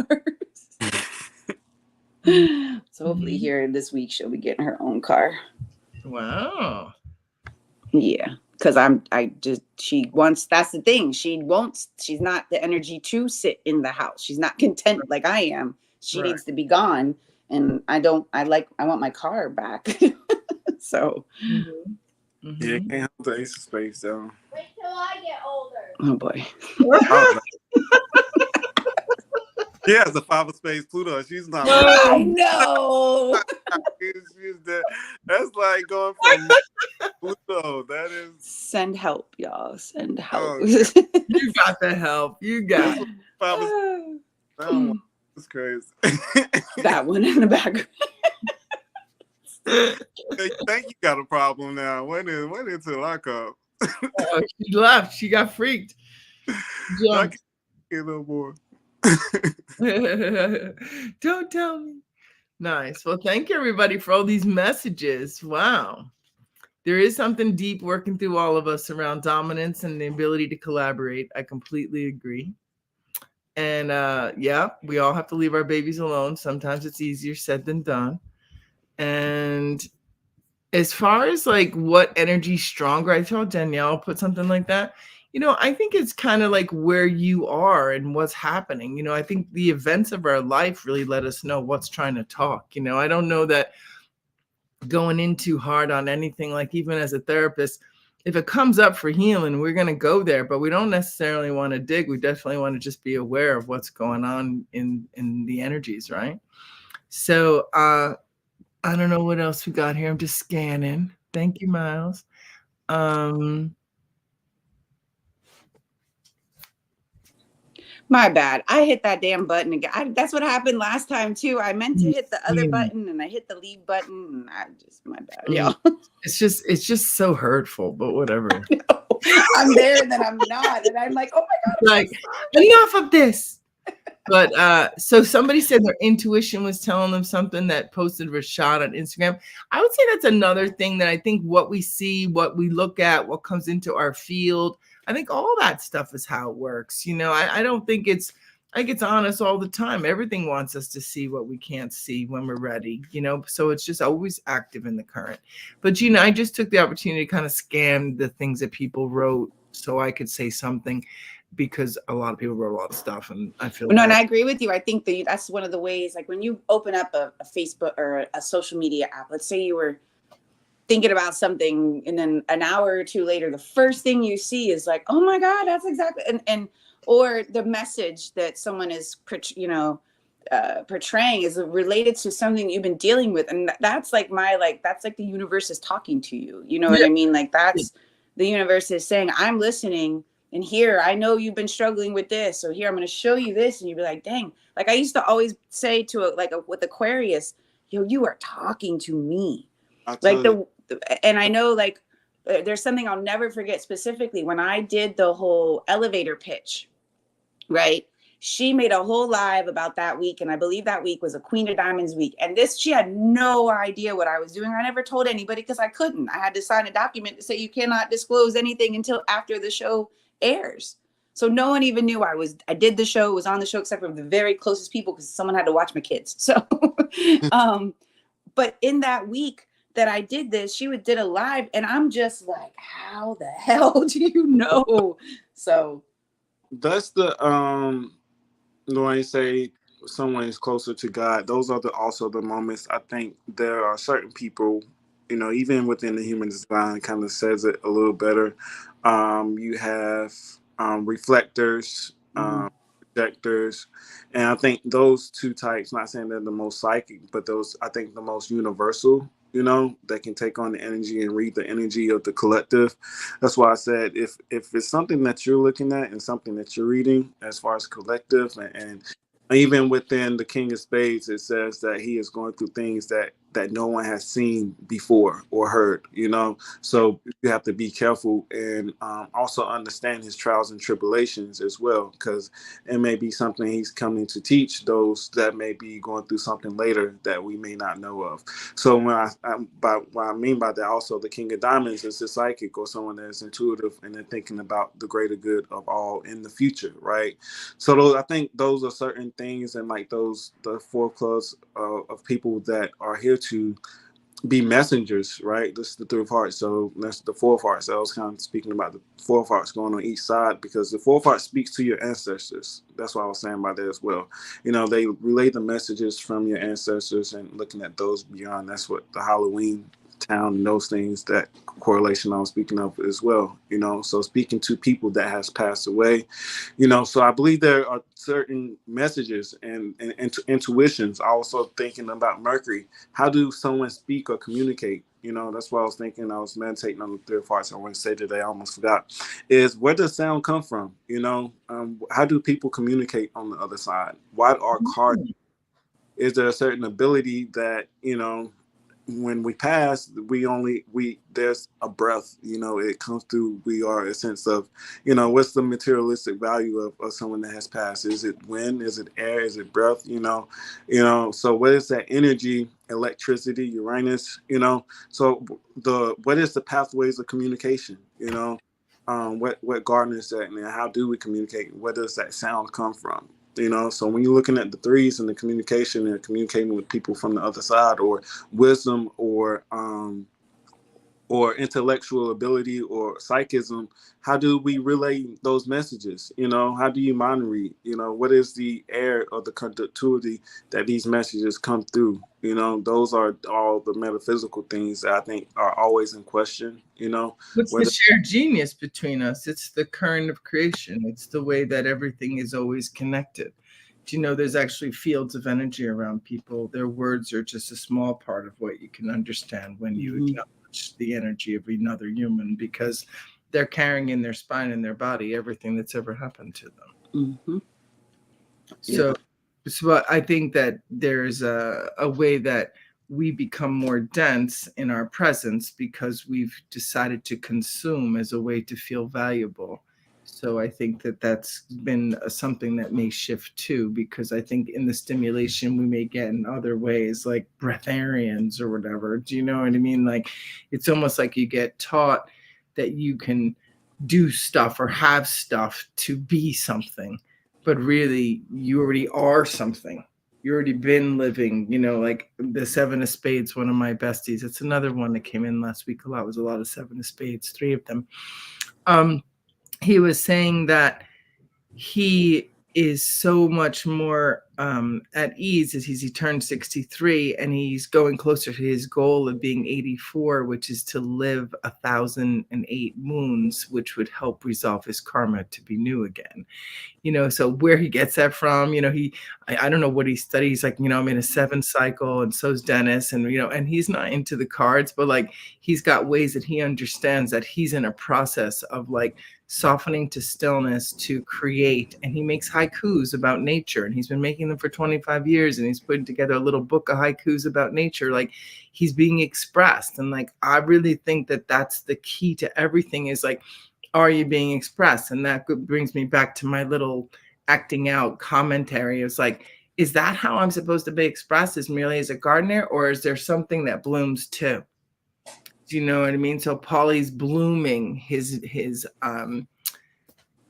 So hopefully here this week she'll be getting her own car. Wow. Yeah, because she wants, that's the thing. She's not the energy to sit in the house. She's not content like I am. She needs to be gone. And I want my car back. So. Yeah, can't have the ace of spades though. Wait till I get older. Oh boy. She has a 5 of spades Pluto. She's not. I know. That's like going from Pluto. That is. Send help, y'all. Send help. Oh, you got the help. You got it. That's crazy. That one in the background. You think you got a problem now? Went into lockup. Oh, she left. She got freaked. I can't get no more. Don't tell me. Nice. Well, thank you everybody for all these messages. Wow. There is something deep working through all of us around dominance and the ability to collaborate. I completely agree. And yeah, we all have to leave our babies alone. Sometimes it's easier said than done. And as far as like what energy's stronger, I told Danielle put something like that. I think it's kind of like where you are and what's happening. I think the events of our life really let us know what's trying to talk. I don't know that going in too hard on anything, like even as a therapist, if it comes up for healing, we're going to go there, but we don't necessarily want to dig. We definitely want to just be aware of what's going on in the energies, right? So I don't know what else we got here. I'm just scanning. Thank you, Miles. My bad. I hit that damn button again. That's what happened last time too. I meant to hit the other button and I hit the leave button. And my bad, y'all. It's just so hurtful, but whatever. I'm there and then I'm not, and I'm like, oh my god, like enough of this. But so somebody said their intuition was telling them something, that posted Rashad on Instagram. I would say that's another thing, that I think what we see, what we look at, what comes into our field, I think all that stuff is how it works. I don't think it's honest all the time. Everything wants us to see what we can't see when we're ready, so it's just always active in the current. But I just took the opportunity to kind of scan the things that people wrote so I could say something, because a lot of people wrote a lot of stuff, and I feel no, and I agree with you. I think that's one of the ways, like when you open up a Facebook or a social media app, let's say you were thinking about something and then an hour or two later, the first thing you see is like, oh my God, that's exactly, and or the message that someone is, portraying is related to something you've been dealing with. And that's like that's like the universe is talking to you. You know what I mean? Like that's the universe is saying, I'm listening. And here, I know you've been struggling with this. So here, I'm going to show you this. And you'd be like, dang. Like I used to always say with Aquarius, you are talking to me. Like and I know like there's something I'll never forget specifically when I did the whole elevator pitch, right? She made a whole live about that week. And I believe that week was a Queen of Diamonds week. And she had no idea what I was doing. I never told anybody because I couldn't. I had to sign a document to say you cannot disclose anything until after the show airs. So no one even knew I did the show, was on the show, except for the very closest people, because someone had to watch my kids. So, but in that week that I did this, she did a live, and I'm just like, how the hell do you know? So that's the when you say someone is closer to God, those are also the moments. I think there are certain people, even within the human design, kind of says it a little better. You have reflectors, projectors, and I think those two types, not saying they're the most psychic, but those, I think, the most universal, that can take on the energy and read the energy of the collective. That's why I said if it's something that you're looking at and something that you're reading as far as collective and even within the King of Spades, it says that he is going through things that no one has seen before or heard. So you have to be careful and also understand his trials and tribulations as well, because it may be something he's coming to teach those that may be going through something later that we may not know of. So what I mean by that, also the King of Diamonds is a psychic or someone that is intuitive and they're thinking about the greater good of all in the future, right? So I think those are certain things, and like the four clubs of people that are here to be messengers, right? This is the three of hearts, so that's the four of hearts. So I was kind of speaking about the four of hearts going on each side, because the four of hearts speaks to your ancestors. That's what I was saying about that as well. They relay the messages from your ancestors, and looking at those beyond. That's what the Halloween town and those things, that correlation I was speaking of as well. So speaking to people that has passed away, so I believe there are certain messages and intuitions. Also thinking about Mercury, how do someone speak or communicate? That's what I was thinking. I was meditating on the three of hearts. I want to say today, I almost forgot, is where does sound come from? How do people communicate on the other side? What are cards? Is there a certain ability that when we pass, there's a breath, it comes through. We are a sense of, what's the materialistic value of someone that has passed? Is it wind? Is it air? Is it breath? So what is that energy, electricity, Uranus, so what is the pathways of communication? What garden is that, and how do we communicate? Where does that sound come from? So when you're looking at the threes and the communication and communicating with people from the other side, or wisdom, or intellectual ability, or psychism, how do we relay those messages? How do you mind read? What is the air or the conductivity that these messages come through? Those are all the metaphysical things that I think are always in question. What's the shared genius between us? It's the current of creation. It's the way that everything is always connected. Do you know there's actually fields of energy around people? Their words are just a small part of what you can understand when you acknowledge the energy of another human, because they're carrying in their spine and their body everything that's ever happened to them. Mm-hmm. So I think that there's a way that we become more dense in our presence because we've decided to consume as a way to feel valuable. So I think that that's been something that may shift too, because I think in the stimulation we may get in other ways, like breatharians or whatever. Do you know what I mean? Like, it's almost like you get taught that you can do stuff or have stuff to be something, but really you already are something. You already been living, like the Seven of Spades, one of my besties. It's another one that came in last week a lot. It was a lot of Seven of Spades, 3 of them. He was saying that he is so much more at ease as he turned 63, and he's going closer to his goal of being 84, which is to live 1,008 moons, which would help resolve his karma to be new again. So where he gets that from, I don't know what he studies. Like, I'm in a 7 cycle, and so's Dennis, and and he's not into the cards, but like he's got ways that he understands that he's in a process of like softening to stillness to create. And he makes haikus about nature, and he's been making them for 25 years, and he's putting together a little book of haikus about nature. Like, he's being expressed. And like, I really think that that's the key to everything, is like, are you being expressed? And that brings me back to my little acting out commentary. It's like, is that how I'm supposed to be expressed, is merely as a gardener, or is there something that blooms too? Do you know what I mean? So Pauly's blooming his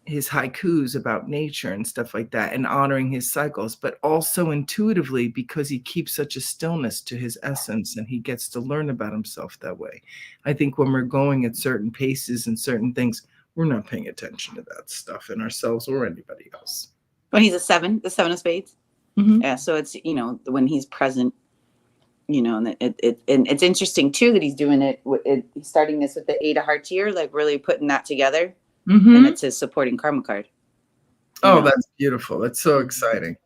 haikus about nature and stuff like that, and honoring his cycles, but also intuitively, because he keeps such a stillness to his essence, and he gets to learn about himself that way. I think when we're going at certain paces and certain things, we're not paying attention to that stuff in ourselves or anybody else. When he's the Seven of Spades. Mm-hmm. Yeah. So it's, when he's present, and it's interesting too that he's doing it. He's starting this with the 8 of Hearts year, like really putting that together. Mm-hmm. And it's his supporting karma card. Oh, that's beautiful. That's so exciting.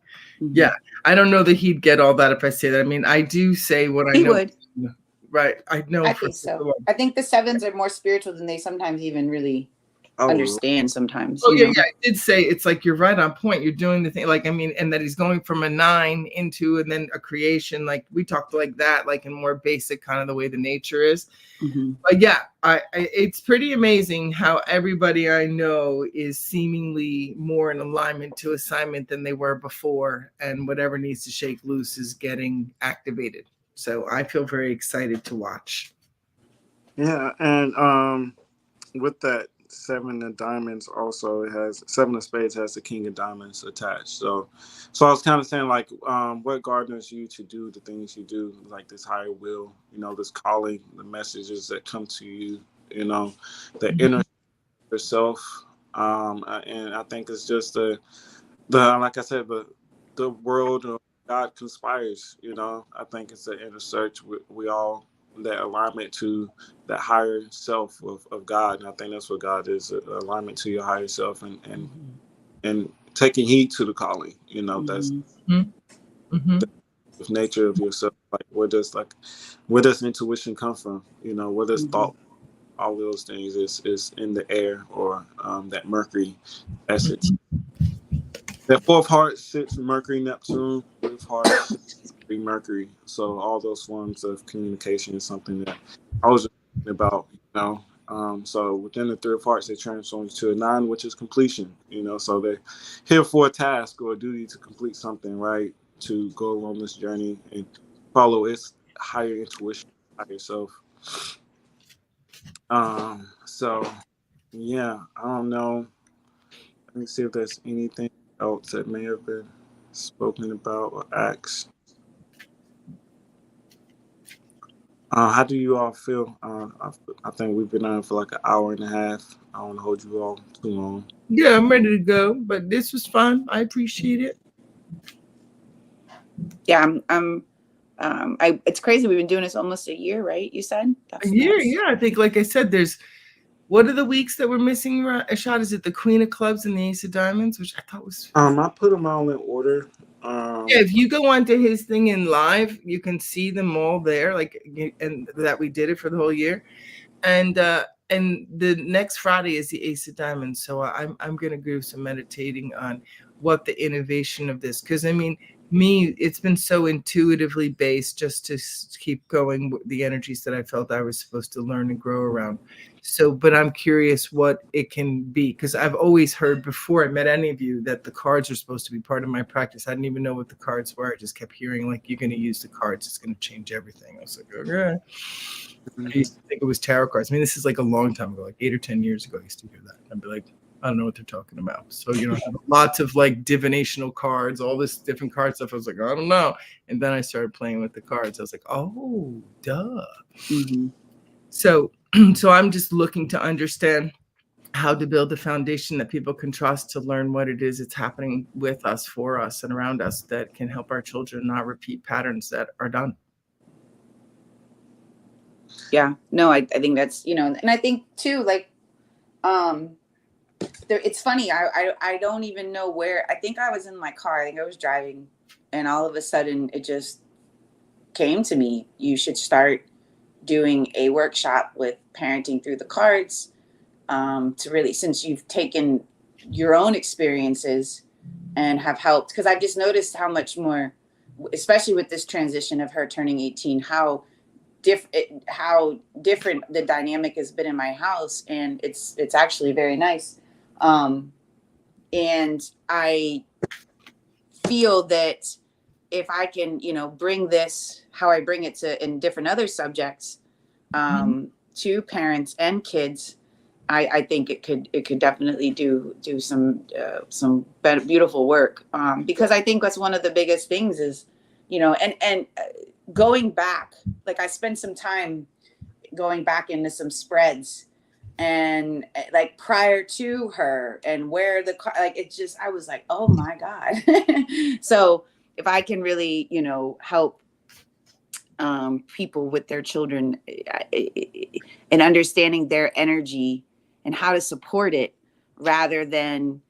Mm-hmm. Yeah. I don't know that he'd get all that if I say that. I mean, I do say what I know. He would. Right. I know. I think so. I think the 7s are more spiritual than they sometimes even really Oh, understand sometimes, Oh you yeah, know. yeah. I did say it's like you're right on point. You're doing the thing, like I mean, and that he's going from a 9 into and then a creation. Like we talked like that, like in more basic kind of the way the nature is. Mm-hmm. But yeah, it's pretty amazing how everybody I know is seemingly more in alignment to assignment than they were before, and whatever needs to shake loose is getting activated. So I feel very excited to watch. yeah, and with that 7 of diamonds, also it has 7 of spades has the king of diamonds attached. So I was kind of saying like, what garners you to do the things you do, like this higher will, this calling, the messages that come to you, the inner yourself. And I think it's just the like I said, the world of God conspires. I think it's the inner search. We all that alignment to that higher self of God, and I think that's what God is: alignment to your higher self, and taking heed to the calling. That's Mm-hmm. Mm-hmm. the nature of yourself. Like where does intuition come from? Where does Mm-hmm. thought? All of those things is in the air, or that Mercury essence. That fourth heart sits Mercury, Neptune. Fifth heart sits Mercury. So all those forms of communication is something that I was just thinking about. So within the three of hearts, they transform to a 9, which is completion. So they're here for a task or a duty to complete something, right? To go on this journey and follow its higher intuition, higher self. So yeah, I don't know. Let me see if there's anything else that may have been spoken about or asked. How do you all feel? I think we've been on for like an hour and a half. I don't want to hold you all too long. Yeah, I'm ready to go. But this was fun. I appreciate it. Yeah, it's crazy. We've been doing this almost a year, right? You said A year, yeah. I think, like I said, there's what are the weeks that we're missing? A shot. Is it the Queen of Clubs and the Ace of Diamonds, which I thought was. I put them all in order. Yeah, if you go onto his thing in live, you can see them all there, like, and that we did it for the whole year. And the next Friday is the Ace of Diamonds, so I'm gonna do some meditating on what the innovation of this, because I mean, it's been so intuitively based just to keep going with the energies that I felt I was supposed to learn and grow around. So, but I'm curious what it can be, because I've always heard before I met any of you that the cards are supposed to be part of my practice. I didn't even know what the cards were. I just kept hearing like, you're going to use the cards, it's going to change everything. I was like, okay. I used to think it was tarot cards. I mean, this is like a long time ago, like 8 or 10 years ago. I used to hear that. I'd be like, I don't know what they're talking about. So, lots of like divinational cards, all this different card stuff. I was like, I don't know. And then I started playing with the cards. I was like, oh, duh. Mm-hmm. So I'm just looking to understand how to build a foundation that people can trust to learn what it is that's happening with us, for us, and around us that can help our children not repeat patterns that are done. Yeah, no, I think that's, and I think too, like, it's funny. I don't even know where. I think I was in my car. I think I was driving, and all of a sudden it just came to me. You should start doing a workshop with parenting through the cards, to really, since you've taken your own experiences and have helped. Because I've just noticed how much more, especially with this transition of her turning 18, how different the dynamic has been in my house, and it's actually very nice. And I feel that if I can, bring this, how I bring it to in different other subjects, to parents and kids, I think it could definitely do some beautiful work. Because I think that's one of the biggest things is, and going back, like I spent some time going back into some spreads, and like prior to her, and where like it just, I was like, oh my God. So if I can really, help people with their children, and understanding their energy and how to support it rather than,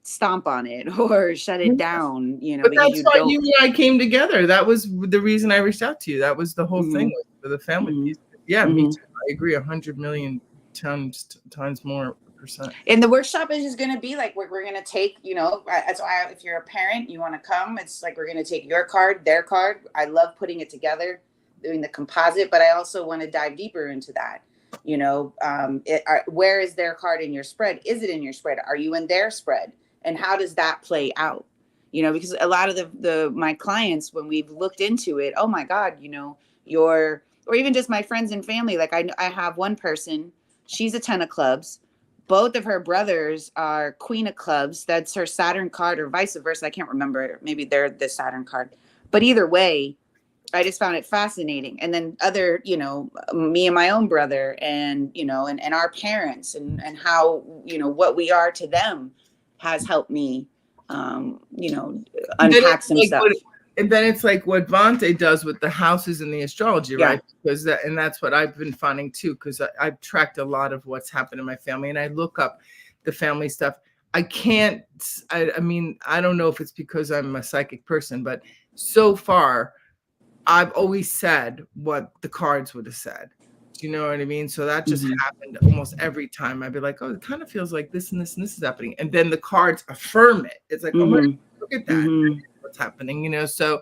stomp on it or shut it down, But because that's you why don't. you and I came together. That was the reason I reached out to you. That was the whole thing for the family piece. Yeah, me too. I agree 100 million times more 100%. And the workshop is just going to be like, we're going to take, that's why if you're a parent, you want to come, it's like, we're going to take your card, their card. I love putting it together, doing the composite, but I also want to dive deeper into that. Where is their card in your spread? Is it in your spread? Are you in their spread? And how does that play out? Because a lot of my clients, when we've looked into it, oh my God, or even just my friends and family. Like I have one person, she's a 10 of clubs. Both of her brothers are Queen of Clubs. That's her Saturn card, or vice versa. I can't remember. Maybe they're the Saturn card. But either way, I just found it fascinating. And then other, me and my own brother and, and our parents and how, what we are to them has helped me, unpack some stuff. And then it's like what Vante does with the houses in the astrology, Yeah. right? Because that's what I've been finding too, because I've tracked a lot of what's happened in my family, and I look up the family stuff. I don't know if it's because I'm a psychic person, but so far I've always said what the cards would have said. Do you know what I mean? So that just happened almost every time. I'd be like, oh, it kind of feels like this and this and this is happening. And then the cards affirm it. It's like, oh my God, look at that. What's happening, so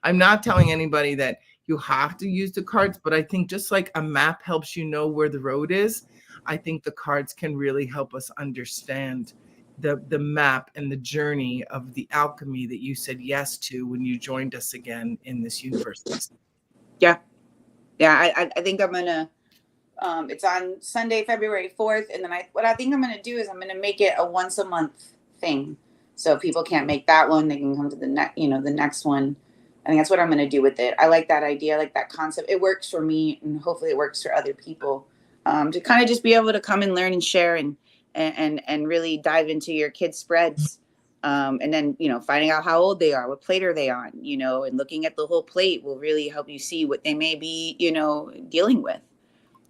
I'm not telling anybody that you have to use the cards, but I think just like a map helps you know where the road is, I think the cards can really help us understand the map and the journey of the alchemy that you said yes to when you joined us again in this universe. Yeah. I think I'm gonna it's on Sunday, February 4th, and then what I think I'm gonna do is I'm gonna make it a once a month thing. So if people can't make that one, they can come to the next one. I think that's what I'm going to do with it. I like that idea. I like that concept. It works for me, and hopefully it works for other people, to kind of just be able to come and learn and share and really dive into your kids' spreads. And then, finding out how old they are, what plate are they on, and looking at the whole plate will really help you see what they may be, dealing with,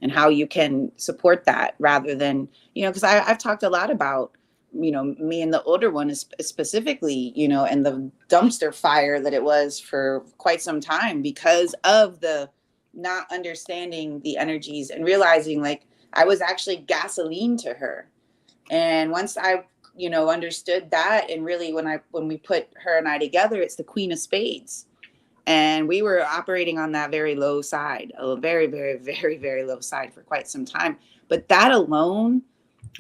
and how you can support that rather than, because I've talked a lot about, me and the older one is specifically, and the dumpster fire that it was for quite some time because of the not understanding the energies and realizing like I was actually gasoline to her. And once I, understood that, and really when we put her and I together, it's the Queen of Spades. And we were operating on that very low side, a very, very, very, very low side for quite some time. But that alone,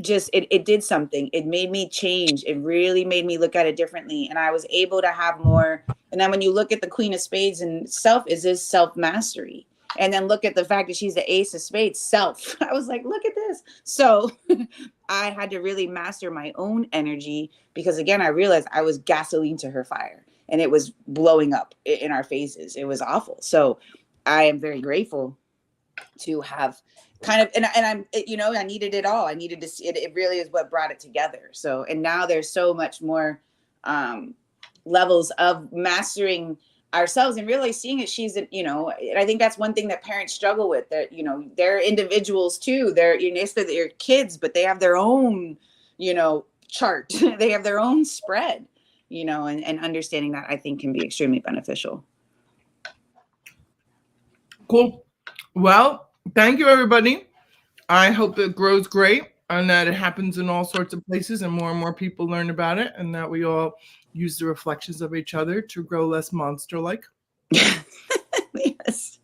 just it did something. It made me change. It really made me look at it differently, and I was able to have more. And then when you look at the Queen of Spades and self mastery, and then look at the fact that she's the Ace of Spades, self. I was like, look at this. So I had to really master my own energy, because again, I realized I was gasoline to her fire, and it was blowing up in our faces. It was awful. So I am very grateful to have kind of, and I'm, I needed it all. I needed to see it. It really is what brought it together. So, and now there's so much more levels of mastering ourselves and really seeing it. She's, and I think that's one thing that parents struggle with, that, they're individuals too. They're, they're kids, but they have their own, chart. They have their own spread, and understanding that I think can be extremely beneficial. Cool. Well, thank you, everybody. I hope it grows great and that it happens in all sorts of places and more people learn about it, and that we all use the reflections of each other to grow less monster-like. Yes.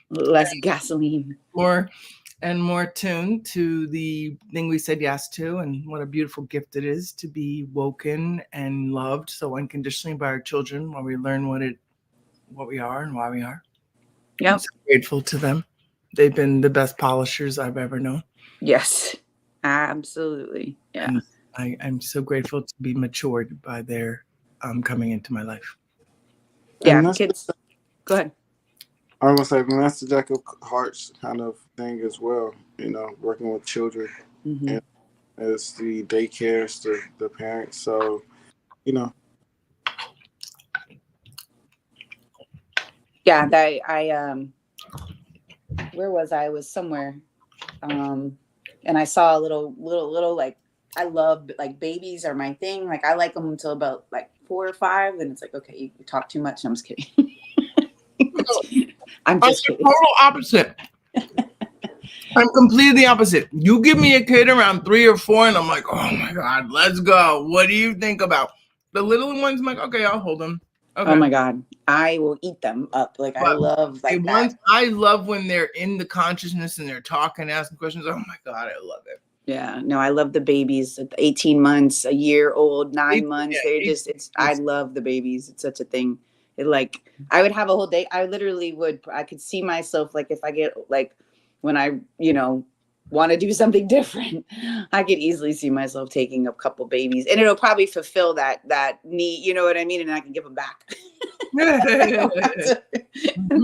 Less gasoline. More tuned to the thing we said yes to, and what a beautiful gift it is to be woken and loved so unconditionally by our children while we learn what we are and why we are. Yeah. I'm so grateful to them. They've been the best polishers I've ever known. Yes, absolutely. Yeah. And I'm so grateful to be matured by their coming into my life. Yeah, kids. Go ahead. I was gonna say, that's the Jack of Hearts kind of thing as well. Working with children, and it's the daycare, it's the parents. So, Yeah, I where was I? I was somewhere, and I saw a little like, I love, like, babies are my thing. Like, I like them until about like 4 or 5, and it's like, okay, you talk too much. I'm just kidding. I'm just kidding. Total opposite. I'm completely opposite. You give me a kid around 3 or 4, and I'm like, oh my God, let's go. What do you think about the little ones? I'm like, okay, I'll hold them. Okay. Oh my God, I will eat them up. Like I But love like ones that. I love when they're in the consciousness and they're talking, asking questions. Oh my God, I love it. Yeah, no, I love the babies. 18 months, a year old, 9 months. They're just, I love the babies. It's such a thing. It like, I would have a whole day. I literally would, I could see myself like if I get like, when I, want to do something different, I could easily see myself taking a couple babies and it'll probably fulfill that need, you know what I mean? And I can give them back. I don't have to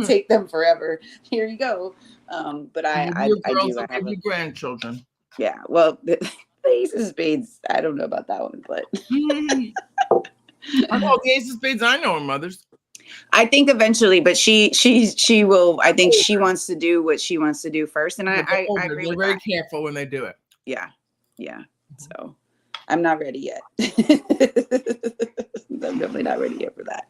take them forever. Here you go. But I do. I have your grandchildren. Yeah, well, the Ace of Spades, I don't know about that one, but I know the Ace of Spades. I know her mothers. I think eventually, but she will. I think she wants to do what she wants to do first, and I agree They're with very that. careful when they do it. Yeah. So I'm not ready yet. I'm definitely not ready yet for that.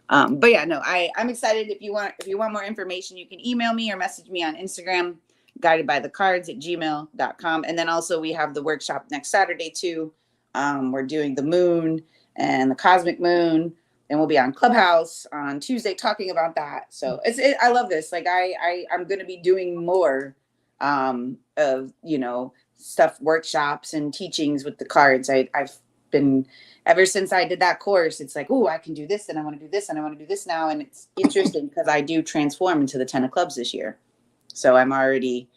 But yeah, no, I'm excited. If you want more information, you can email me or message me on Instagram, guidedbythecards@gmail.com. And then also we have the workshop next Saturday too. We're doing the moon and the cosmic moon, and we'll be on Clubhouse on Tuesday talking about that. So I love this. Like I'm going to be doing more of stuff, workshops and teachings with the cards. I've been, ever since I did that course, it's like, oh, I can do this and I want to do this and I want to do this now. And it's interesting because I do transform into the 10 of clubs this year. So I'm already,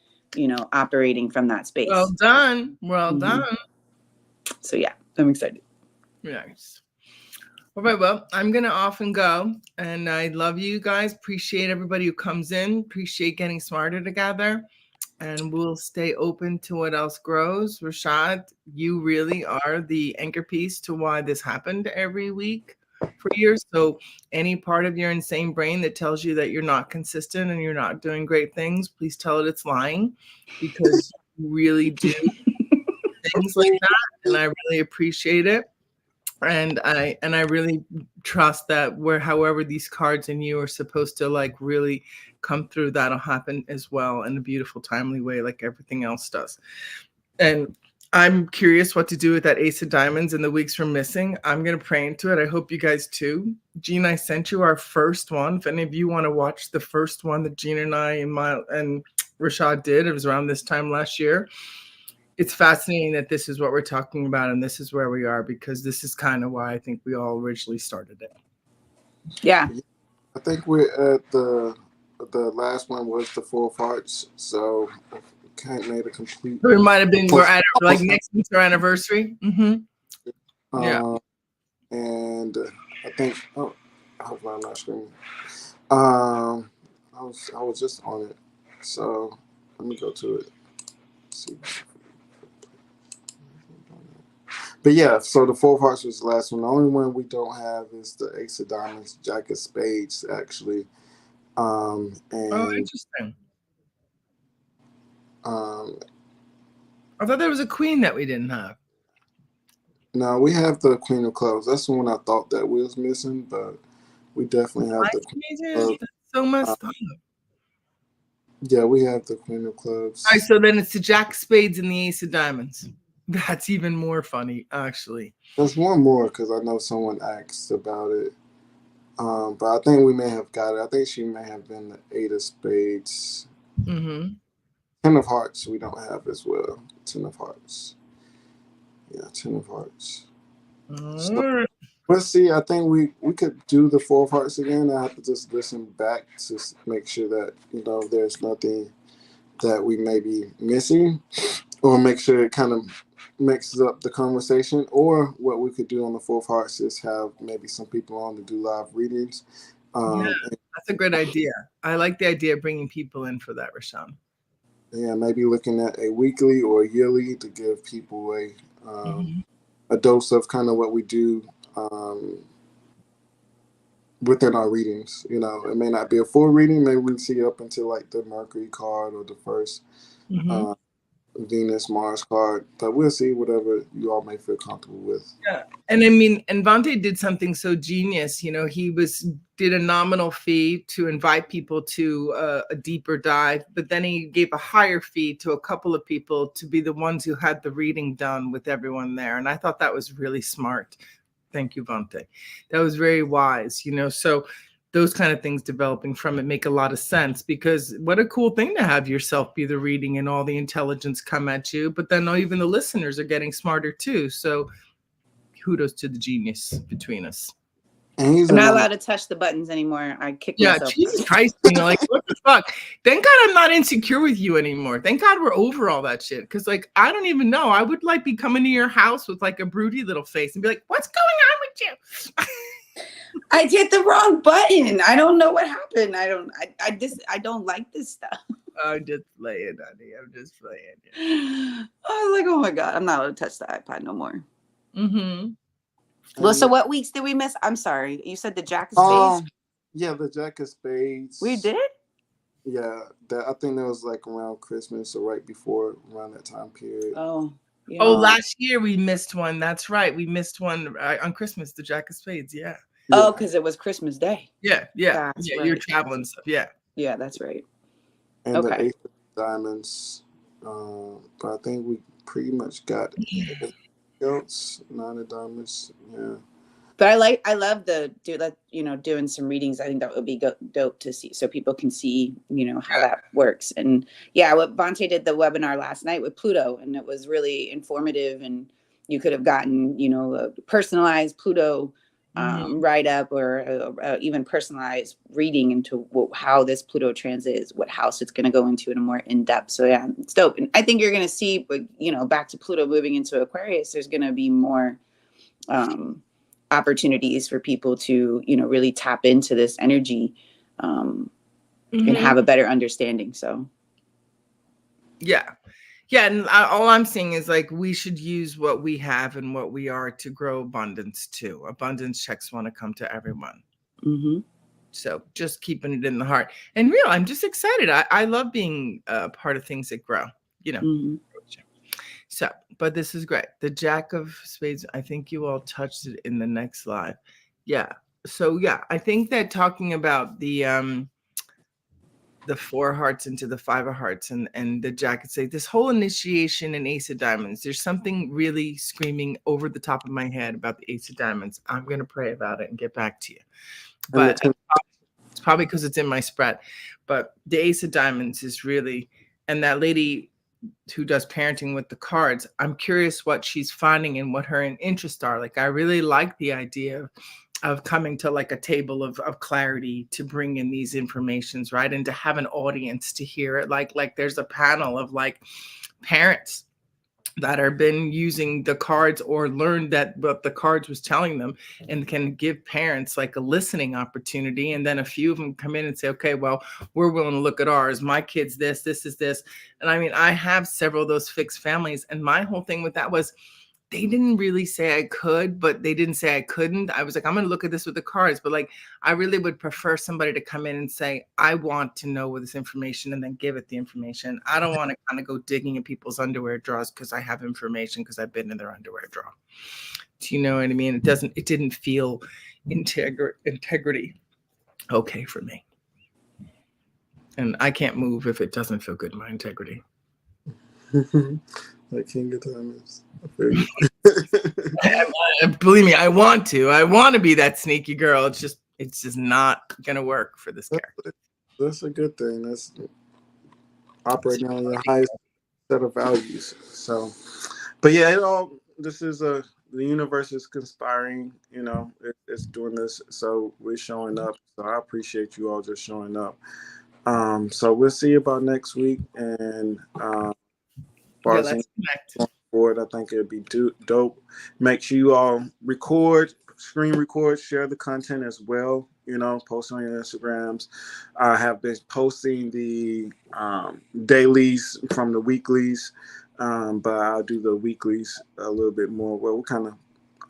operating from that space. Well done. Well done. So yeah, I'm excited. Nice. All right, well, I'm going to off and go. And I love you guys. Appreciate everybody who comes in. Appreciate getting smarter together. And we'll stay open to what else grows. Rashad, you really are the anchor piece to why this happened every week for years. So any part of your insane brain that tells you that you're not consistent and you're not doing great things, please tell it it's lying, because you really do things like that. And I really appreciate it. And I really trust that however these cards and you are supposed to like really come through, that'll happen as well in a beautiful, timely way, like everything else does. And I'm curious what to do with that Ace of Diamonds and the weeks we're missing. I'm going to pray into it. I hope you guys too. Gene, I sent you our first one. If any of you want to watch the first one that Gene and I and Rashad did, it was around this time last year. It's fascinating that this is what we're talking about and this is where we are, because this is kind of why I think we all originally started it. Yeah. I think we're at the last one was the 4 of Hearts, so can't made a complete. So it might have been we're at like next week's our anniversary. Mm-hmm. Yeah. And I think I hope I'm not screaming. I was just on it, so let me go to it. Let's see. But yeah, so the 4 of Hearts was the last one. The only one we don't have is the Ace of Diamonds, Jack of Spades, actually. And interesting. I thought there was a Queen that we didn't have. No, we have the Queen of Clubs. That's the one I thought that we was missing, but we definitely have the Queen of Clubs. That's so messed up. Yeah, we have the Queen of Clubs. All right, so then it's the Jack of Spades and the Ace of Diamonds. That's even more funny, actually. There's one more because I know someone asked about it. But I think we may have got it. I think she may have been the 8 of Spades. Mm-hmm. 10 of Hearts we don't have as well. 10 of Hearts. Yeah, 10 of Hearts. So, let's see. I think we could do the 4 of Hearts again. I have to just listen back to make sure that there's nothing that we may be missing, or make sure it kind of mixes up the conversation. Or what we could do on the 4 of Hearts is have maybe some people on to do live readings. Yeah, that's a good idea. I like the idea of bringing people in for that, Rashawn. Yeah, maybe looking at a weekly or a yearly to give people a dose of kind of what we do within our readings. It may not be a full reading. Maybe we see up until like the Mercury card or the first Venus Mars card, but we'll see whatever you all may feel comfortable with. Yeah. And I mean, and Vante did something so genius. You know, he did a nominal fee to invite people to a deeper dive, but then he gave a higher fee to a couple of people to be the ones who had the reading done with everyone there. And I thought that was really smart. Thank you, Vante. That was very wise, you know. So those kind of things developing from it make a lot of sense, because what a cool thing to have yourself be the reading and all the intelligence come at you. But then even the listeners are getting smarter too. So kudos to the genius between us. And he's I'm not allowed to touch the buttons anymore. I kicked myself. Jesus Christ, you know, like what the fuck? Thank God I'm not insecure with you anymore. Thank God we're over all that shit. Cause like I don't even know. I would like be coming to your house with like a broody little face and be like, what's going on with you? I hit the wrong button. I don't know what happened. I don't like this stuff. I'm just playing, honey. I'm just playing. I was like, oh my God, I'm not allowed to touch the iPad no more. Mm-hmm. Well, so what weeks did we miss? I'm sorry. You said the Jack of Spades? Yeah, the Jack of Spades. We did? Yeah, I think that was like around Christmas or right before, around that time period. Oh, yeah. Oh, last year we missed one. That's right. We missed one on Christmas, the Jack of Spades. Yeah. Oh, because it was Christmas Day. Yeah. Right. You're traveling stuff. Yeah. Yeah, that's right. And the Ace of Diamonds. But I think we pretty much got else, 9 of Diamonds. Yeah. But I love doing some readings. I think that would be dope to see, so people can see, how that works. And yeah, what Vante did the webinar last night with Pluto, and it was really informative. And you could have gotten, a personalized Pluto write up, or even personalized reading into how this Pluto transit is, what house it's going to go into in a more in depth. So yeah, it's dope. And I think you're going to see, back to Pluto moving into Aquarius, there's going to be more opportunities for people to really tap into this energy and have a better understanding. So yeah, and all I'm saying is like we should use what we have and what we are to grow abundance too. Abundance checks want to come to everyone. So just keeping it in the heart. And I'm just excited. I love being part of things that grow, So, but this is great. The Jack of Spades, I think you all touched it in the next live. Yeah. So yeah, I think that talking about the 4 hearts into the 5 of hearts and the Jack of Spades, this whole initiation and Ace of Diamonds, there's something really screaming over the top of my head about the Ace of Diamonds. I'm going to pray about it and get back to you. But it's probably because it's in my spread. But the Ace of Diamonds is really, and that lady who does parenting with the cards, I'm curious what she's finding and what her interests are. Like, I really like the idea of coming to like a table of clarity to bring in these informations, right? And to have an audience to hear it. Like there's a panel of like parents that have been using the cards or learned that what the cards was telling them, and can give parents like a listening opportunity. And then a few of them come in and say, okay, well, we're willing to look at ours. My kid's this is this. And I mean, I have several of those fixed families. And my whole thing with that was, they didn't really say I could, but they didn't say I couldn't. I was like, I'm going to look at this with the cards, but like, I really would prefer somebody to come in and say, I want to know this information, and then give it the information. I don't want to kind of go digging in people's underwear drawers because I have information because I've been in their underwear drawer. Do you know what I mean? It didn't feel integrity okay for me. And I can't move if it doesn't feel good in my integrity. Like King of Diamonds. Believe me, I want to be that sneaky girl. It's just not gonna work for this character. That's a good thing. That's operating on your highest set of values. So, but yeah, this is the universe is conspiring. It's doing this. So we're showing up. So I appreciate you all just showing up. So we'll see you about next week. And let's connect. Forward, I think it'd be dope. Make sure you all screen record, share the content as well. Post on your Instagrams. I have been posting the dailies from the weeklies, but I'll do the weeklies a little bit more. Well, we're kind of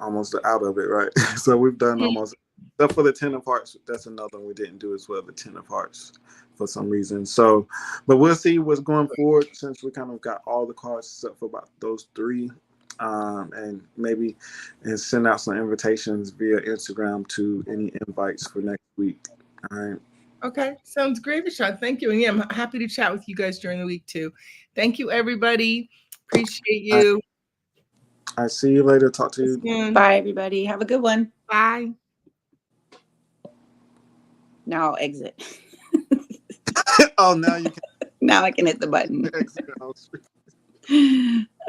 almost out of it, right? So we've done almost Except for the Ten of Hearts, that's another one we didn't do as well. The Ten of Hearts, for some reason. So, but we'll see what's going forward since we kind of got all the cards except for about those three, and maybe send out some invitations via Instagram to any invites for next week. All right. Okay, sounds great, Rashad. Thank you. And yeah, I'm happy to chat with you guys during the week too. Thank you, everybody. Appreciate you. I see you later. Talk to you. Soon. Bye, everybody. Have a good one. Bye. Now I'll exit. Oh, now you can. Now I can hit the button. Exit.